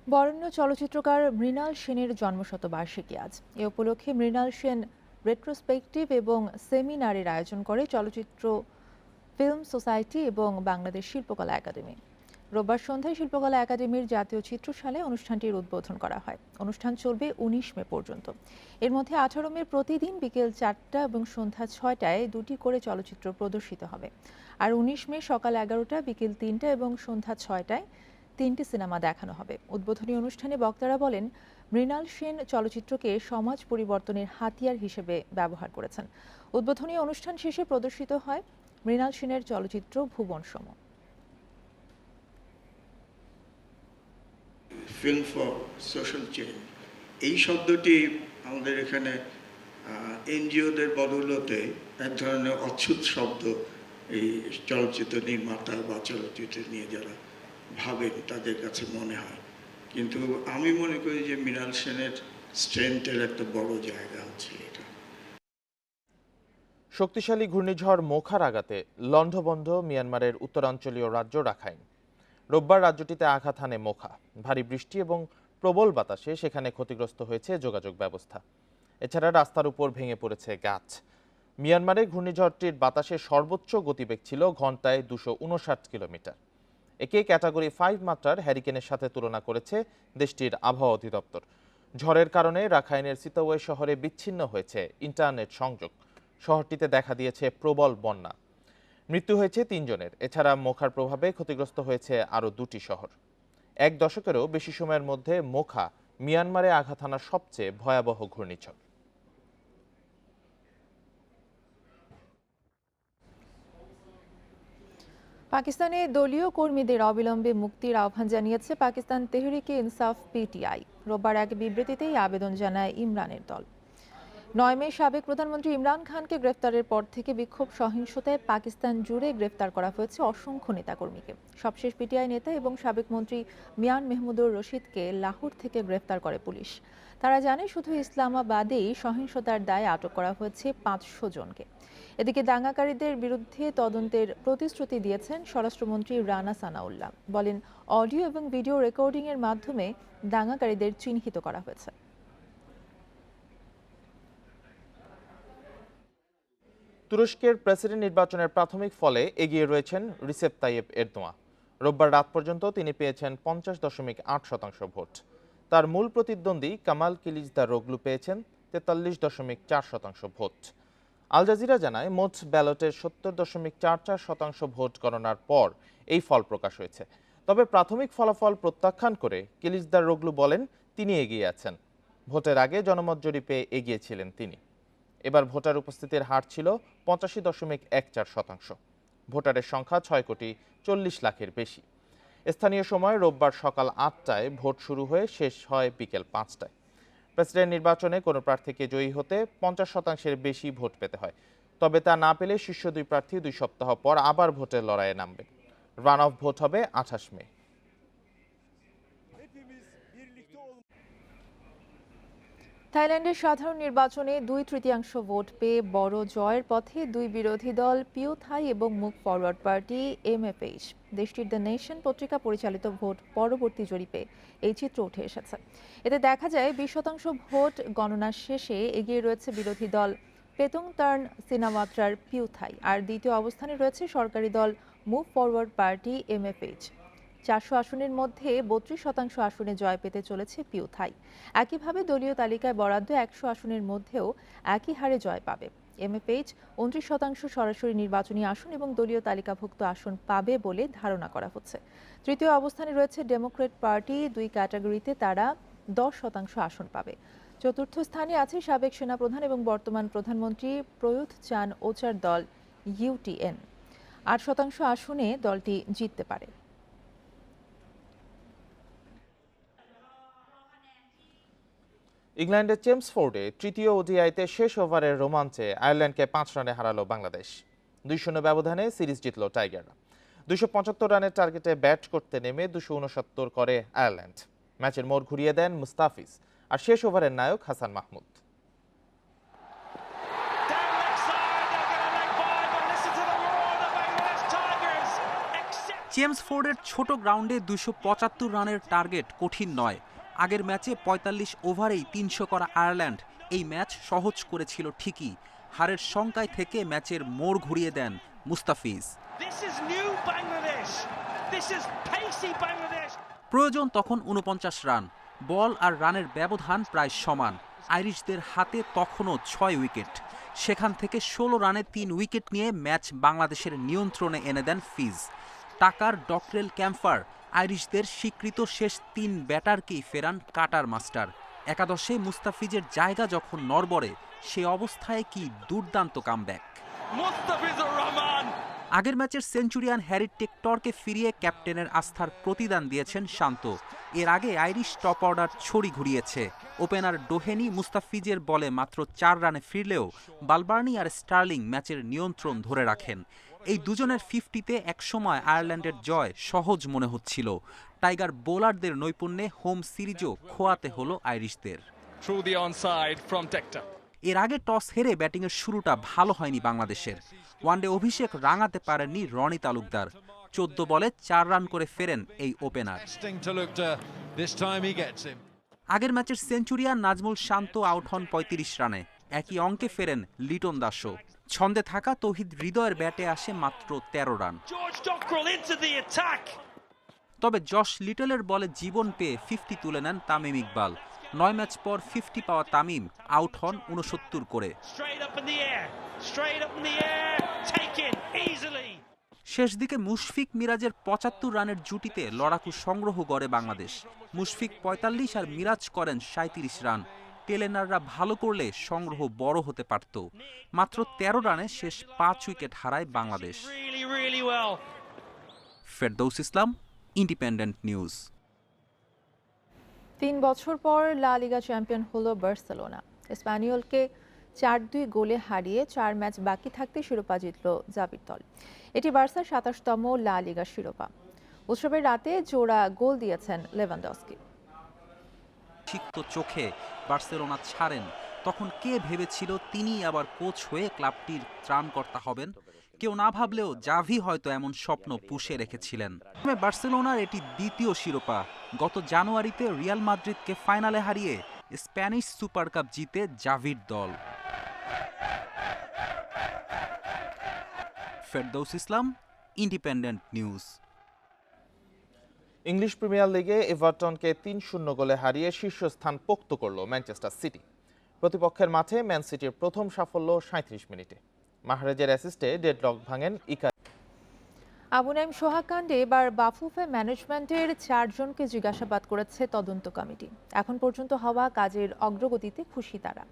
বরেণ্য চলচ্চিত্রকার মৃণাল সেনের জন্মশতবার্ষিকী আজ। এ উপলক্ষে মৃণাল সেন রেট্রোস্পেকটিভ এবং সেমিনারের আয়োজন করে চলচ্চিত্র ফিল্ম সোসাইটি এবং বাংলাদেশ শিল্পকলা একাডেমি। রোববার সন্ধ্যায় শিল্পকলা একাডেমির জাতীয় চিত্রশালে অনুষ্ঠানটির উদ্বোধন করা হয়। অনুষ্ঠান চলবে 19 মে পর্যন্ত। এর মধ্যে 18 মে প্রতিদিন বিকেল 4টা এবং সন্ধ্যা 6টায় 2টি করে চলচ্চিত্র প্রদর্শিত হবে। আর 19 মে সকাল 11টা, বিকেল 3টা এবং সন্ধ্যা 6টায় 3টি সিনেমা দেখানো হবে। উদ্বোধনী অনুষ্ঠানে বক্তারা বলেন, মৃণাল সেন চলচ্চিত্রকে সমাজ পরিবর্তনের হাতিয়ার হিসেবে ব্যবহার করেছেন। উদ্বোধনী অনুষ্ঠান শেষে প্রদর্শিত হয় মৃণাল সেনের চলচ্চিত্র ভুবন সম। ফিল্ম ফর সোশ্যাল চেঞ্জ এই শব্দটি আমাদের এখানে এনজিওদের বদৌলতে এক ধরনের অচ্ছুত শব্দ এই চলচ্চিত্র নির্মাতা বা চলচ্চিত্র নিয়ে যারা ভাবেন তাদের কাছে মনে হয়, কিন্তু আমি মনে করি যে মৃণাল সেনের স্ট্রেংথের একটা বড় জায়গা হচ্ছে এটা। শক্তিশালী ঘূর্ণিঝড় মোখার আঘাতে লণ্ডভণ্ড মিয়ানমারের উত্তরাঞ্চলীয় রাজ্য রাখাইন। রোববার রাজ্যটিতে আঘাত হানে মোখা। ভারী বৃষ্টি এবং প্রবল বাতাসে সেখানে ক্ষতিগ্রস্ত হয়েছে যোগাযোগ ব্যবস্থা। এছাড়া রাস্তার উপর ভেঙে পড়েছে গাছ। মিয়ানমারে ঘূর্ণিঝড়টির বাতাসের সর্বোচ্চ গতিবেগ ছিল ঘন্টায় 259 কিলোমিটার। একে ক্যাটাগরি 5 মাত্রার হ্যারিকেনের সাথে তুলনা করেছে দেশটির আবহাওয়া অধিদপ্তর। ঝড়ের কারণে রাখাইনের সিতাওয়ে শহরে বিচ্ছিন্ন হয়েছে ইন্টারনেট সংযোগ। শহরটিতে দেখা দিয়েছে প্রবল বন্যা। মৃত্যু হয়েছে 3 জনের। এছাড়া মোখার প্রভাবে ক্ষতিগ্রস্ত হয়েছে আরও 2টি শহর। 1 দশকেরও বেশি সময়ের মধ্যে মোখা মিয়ানমারে আঘাত হানার সবচেয়ে ভয়াবহ ঘূর্ণিঝড়। পাকিস্তানে দলীয় কর্মীদের অবিলম্বে মুক্তির আহ্বান জানিয়েছে পাকিস্তান তেহরিকে ইনসাফ পিটিআই। রোববার এক বিবৃতিতেই আবেদন জানায় ইমরানের দল। 9 মে সাবেক প্রধানমন্ত্রী ইমরান খানকে গ্রেফতারের পর থেকে বিক্ষোভ সহিংসতায় পাকিস্তান জুড়ে গ্রেফতার করা হয়েছে অসংখ্য নেতাকর্মীকে। সবশেষ পিটিআই নেতা এবং সাবেক মন্ত্রী মিয়ান মেহমুদুর রশিদকে লাহোর থেকে গ্রেফতার করে পুলিশ। তারা জানে শুধু ইসলামাবাদেই সহিংসতার দায়ে আটক করা হয়েছে 500 জনকে। এদিকে দাঙ্গাকারীদের বিরুদ্ধে তদন্তের প্রতিশ্রুতি দিয়েছেন স্বরাষ্ট্রমন্ত্রী রানা সানাউল্লাহ। বলেন, অডিও এবং ভিডিও রেকর্ডিংয়ের মাধ্যমে দাঙ্গাকারীদের চিহ্নিত করা হয়েছে। তুরস্কের প্রেসিডেন্ট নির্বাচনের প্রাথমিক ফলে এগিয়ে রয়েছেন রিসেপ তাইয়েপ এরদোয়ান। রোববার রাত পর্যন্ত তিনি পেয়েছেন 50.8% ভোট। তার মূল প্রতিদ্বন্দ্বী কামাল কিলিচদারোগলু পেয়েছেন 43.4% ভোট। আল জাজিরা জানায়, মোট ব্যালটের 70.44% ভোট গণনার পর এই ফল প্রকাশ হয়েছে। তবে প্রাথমিক ফলাফল প্রত্যাখ্যান করে কিলিচদারোগলু বলেন তিনি এগিয়ে আছেন। ভোটের আগে জনমত জরিপে এগিয়েছিলেন তিনি। এবার ভোটার উপস্থিতির হার ছিল 85.14%। ভোটারের সংখ্যা 6,40,00,000-এর বেশি। স্থানীয় সময় রোববার সকাল 8টায় ভোট শুরু হয়ে শেষ হয় বিকেল 5টায়। প্রেসিডেন্ট নির্বাচনে কোনো প্রার্থীকে জয়ী হতে 50%-এর বেশি ভোট পেতে হয়। তবে তা না পেলে শীর্ষ 2 প্রার্থী 2 সপ্তাহ পর আবার ভোটের লড়াইয়ে নামবেন। রান অফ ভোট হবে 28 মে। থাইল্যান্ডের সাধারণ নির্বাচনে 2/3 ভোট পেয়ে বড় জয়ের পথে 2 বিরোধী দল পিউ থাই এবং মুভ ফরওয়ার্ড পার্টি এমএফএইচ। দেশটির দ্য নেশন পত্রিকা পরিচালিত ভোট পরবর্তী জরিপে এই চিত্র উঠে এসেছে। এতে দেখা যায় 20% ভোট গণনা শেষে এগিয়ে রয়েছে বিরোধী দল পেতংতার্ন সিনাওয়াত্রার পিউ থাই। আর দ্বিতীয় অবস্থানে রয়েছে সরকারি দল মুভ ফরওয়ার্ড পার্টি এমএফএইচ। 400 আসনের মধ্যে 32% আসনে জয় পেতে চলেছে পিউ থাই। একইভাবে দলীয় তালিকায় বরাদ্দ 100 আসনের মধ্যেও একই হারে জয় পাবে। এমএফএইচ 29% সরাসরি নির্বাচনী আসন এবং দলীয় তালিকাভুক্ত আসন পাবে বলে ধারণা করা হচ্ছে। তৃতীয় অবস্থানে রয়েছে ডেমোক্রেট পার্টি। 2 ক্যাটাগরিতে তারা 10% আসন পাবে। চতুর্থ স্থানে আছে সাবেক সেনাপ্রধান এবং বর্তমান প্রধানমন্ত্রী প্রয়ুথ চান ওচার দল ইউটিএন। 8% আসনে দলটি জিততে পারে। ইংল্যান্ডের চেমসফোর্ডে তৃতীয় ওডিআইতে শেষ ওভারের রোমাঞ্চে আয়ারল্যান্ডকে 5 রানে হারালো বাংলাদেশ। 2-0 ব্যবধানে সিরিজ জিতল টাইগাররা। 275 রানের টার্গেটে ব্যাট করতে নেমে 269 করে আয়ারল্যান্ড। ম্যাচের মোড় ঘুরিয়ে দেন মুস্তাফিজ আর শেষ ওভারের নায়ক হাসান মাহমুদ। চেমসফোর্ডের ছোট গ্রাউন্ডে 275 রানের টার্গেট কঠিন নয়। আগের ম্যাচে 45 ওভারেই 300 করা আয়ারল্যান্ড এই ম্যাচ সহজ করেছিল ঠিকই। হারের শঙ্কায় থেকে ম্যাচের মোড় ঘুরিয়ে দেন মুস্তাফিজ। প্রয়োজন তখন ৪৯ রান। বল আর রানের ব্যবধান প্রায় সমান। আইরিশদের হাতে তখনও ৬ উইকেট। সেখান থেকে ১৬ রানে ৩ উইকেট নিয়ে ম্যাচ বাংলাদেশের নিয়ন্ত্রণে এনে দেন ফিজ। টাকার ডকরেল ক্যাম্পার আইরিশদের স্বীকৃত শেষ ৩ ব্যাটারকেই ফেরান কাটার মাস্টার। একাদশে মুস্তাফিজের জায়গা যখন নড়বড়ে, সে অবস্থায় কি দুর্দান্ত কামব্যাক। আগের ম্যাচের সেঞ্চুরিয়ান হ্যারি টেক্টরকে ফিরিয়ে ক্যাপ্টেনের আস্থার প্রতিদান দিয়েছেন শান্ত। এর আগে আইরিশ টপ অর্ডার ছড়ি ঘুরিয়েছে। ওপেনার ডোহেনি মুস্তাফিজের বলে মাত্র ৪ রানে ফিরলেও বালবার্নি আর স্টার্লিং ম্যাচের নিয়ন্ত্রণ ধরে রাখেন। এই দুজনের 50-তে একসময় আয়ারল্যান্ডের জয় সহজ মনে হচ্ছিল। টাইগার বোলারদের নৈপুণ্যে হোম সিরিজও খোয়াতে হলো আইরিশদের। এর আগে টস হেরে ব্যাটিংয়ের শুরুটা ভালো হয়নি বাংলাদেশের। ওয়ানডে অভিষেক রাঙাতে পারেননি রনি তালুকদার। ১৪ বলে ৪ রান করে ফেরেন এই ওপেনার। আগের ম্যাচের সেঞ্চুরিয়ান নাজমুল শান্ত আউট হন ৩৫ রানে। একই অঙ্কে ফেরেন লিটন দাসও। ছন্দে থাকা তৌহিদ হৃদয়ের ব্যাটে আসে মাত্র ১৩ রান। তবে জশ লিটলের বলে জীবন পেয়ে 50 তুলে নেন তামিম ইকবাল। ৯ ম্যাচ পর 50 পাওয়া তামিম আউট হন ৬৯ করে। শেষ দিকে মুশফিক মিরাজের ৭৫ রানের জুটিতে লড়াকু সংগ্রহ করে বাংলাদেশ। মুশফিক ৪৫ আর মিরাজ করেন ৩৭ রান। টেলেনাররা ভালো করলে সংগ্রহ বড় হতে পারত। মাত্র ১৩ রানে শেষ ৫ উইকেট হারায় বাংলাদেশ। ফেরদৌস ইসলাম, ইন্ডিপেন্ডেন্ট নিউজ। ৩ বছর পর লা লিগা চ্যাম্পিয়ন হলো বার্সেলোনা। স্প্যানিয়লকে ৪-২ গোলে হারিয়ে ৪ ম্যাচ বাকি থাকতে শিরোপা জিতল জাভির দল। এটি বার্সার ২৭তম লা লিগা শিরোপা। উৎসবের রাতে জোড়া গোল দিয়েছেন লেভানডস্কি। সিক্ত চোখে বার্সেলোনা ছাড়েন, তখন কে ভেবেছিল তিনি আবার কোচ হয়ে ক্লাবটির ত্রাণকর্তা হবেন? কেউ না ভাবলেও জাভি হয়তো এমন স্বপ্ন পুষে রেখেছিলেন। বার্সেলোনার এটি দ্বিতীয় শিরোপা। গত জানুয়ারিতে রিয়াল মাদ্রিদকে ফাইনালে হারিয়ে স্প্যানিশ সুপার কাপ জিতে জাভির দল। ফেরদৌস ইসলাম, ইন্ডিপেন্ডেন্ট নিউজ। ইংলিশ প্রিমিয়ার লিগে এভারটনকে ৩-০ গোলে হারিয়ে শীর্ষস্থান পোক্ত করল ম্যানচেস্টার সিটি। প্রতিপক্ষের মাঠে ম্যান সিটির প্রথম সাফল্য ৩৭ মিনিটে। মাহরেজের অ্যাসিস্টে ডেডলক ভাঙেন ইকার। আবু নাইম সোহাগ কাণ্ডে এবার বাফুফে ম্যানেজমেন্টের ৪ জনকে জিজ্ঞাসাবাদ করেছে তদন্ত কমিটি। এখন পর্যন্ত হওয়া কাজের অগ্রগতিতে খুশি তারা।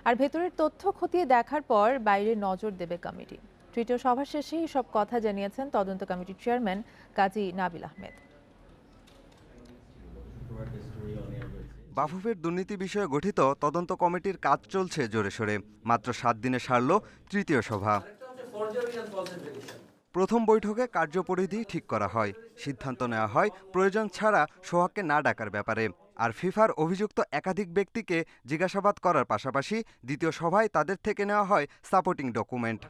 আর ভেতরের তথ্য খতিয়ে দেখার পর বাইরে নজর দেবে কমিটি। তৃতীয় সভা শেষে এসব কথা জানিয়েছেন তদন্ত কমিটির চেয়ারম্যান কাজী নাবিল আহমেদ। বাফুফের দুর্নীতি বিষয়ে গঠিত তদন্ত কমিটির কাজ চলছে জোরে সোরে। মাত্র ৭ দিনে সারল তৃতীয় সভা। প্রথম বৈঠকে কার্যপরিধি ঠিক করা হয়। সিদ্ধান্ত নেওয়া হয় প্রয়োজন ছাড়া সোহাগকে না ডাকার ব্যাপারে। আর ফিফার অভিযুক্ত একাধিক ব্যক্তিকে জিজ্ঞাসাবাদ করার পাশাপাশি দ্বিতীয় সভায় তাদের থেকে নেওয়া হয় সাপোর্টিং ডকুমেন্ট।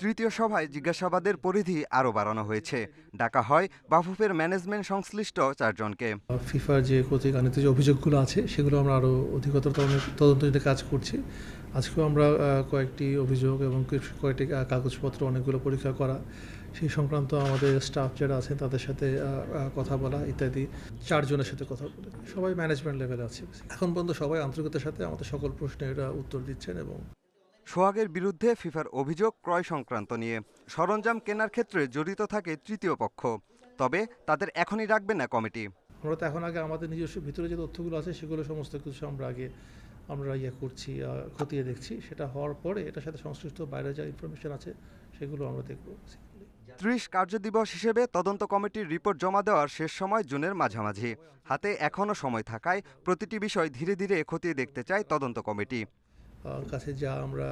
তৃতীয় সভায় জিজ্ঞাসাবাদের পরিধি আরও বাড়ানো হয়েছে। ডাকা হয় বাফুফের ম্যানেজমেন্ট সংশ্লিষ্ট ৪ জনকে। ফিফার যে কর্তৃক আনিত যে অভিযোগগুলো আছে সেগুলো আমরা আরও অধিকতর তদন্তে কাজ করছি। আজকেও আমরা কয়েকটি অভিযোগ এবং কয়েকটি কাগজপত্র অনেকগুলো পরীক্ষা করা, সেই সংক্রান্ত আমাদের স্টাফ যারা আছেন তাদের সাথে কথা বলা ইত্যাদি। ৪ জনের সাথে কথা বলে সবাই ম্যানেজমেন্ট লেভেলে আছে। এখন পর্যন্ত সবাই আন্তরিকতার সাথে আমাদের সকল প্রশ্নের উত্তর দিচ্ছেন। এবং সোহাগের বিরুদ্ধে ফিফার অভিযোগ ক্রয় সংক্রান্ত নিয়ে। সরঞ্জাম কেনার ক্ষেত্রে জড়িত থাকে তৃতীয় পক্ষ, তবে তাদের এখনই রাখবে না কমিটি। আমরা তো এখন আগে আমাদের নিজস্ব ভিতরে যে তথ্যগুলো আছে সেগুলো সমস্ত কিছু আমরা করছি, খতিয়ে দেখছি। সেটা হওয়ার পরে এটার সাথে সংশ্লিষ্ট বাইরে যা ইনফরমেশন আছে সেগুলো আমরা দেখব। ৩০ কার্যদিবস হিসেবে তদন্ত কমিটির রিপোর্ট জমা দেওয়ার শেষ সময় জুনের মাঝামাঝি। হাতে এখনও সময় থাকায় প্রতিটি বিষয় ধীরে ধীরে খতিয়ে দেখতে চায় তদন্ত কমিটি। কাছে যা আমরা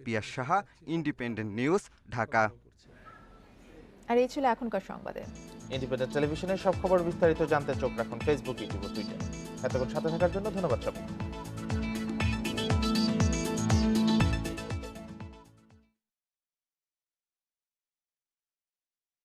পিয়াস সাহা, ইন্ডিপেন্ডেন্ট নিউজ, ঢাকা। আর এই ছিল এখনকার সংবাদে। ইন্ডিপেন্ডেন্ট টেলিভিশনের সব খবর বিস্তারিত জানতে চোখ রাখুন ফেসবুক, ইউটিউব ও টুইটার। এতক্ষণ সাথে থাকার জন্য ধন্যবাদ সবাই।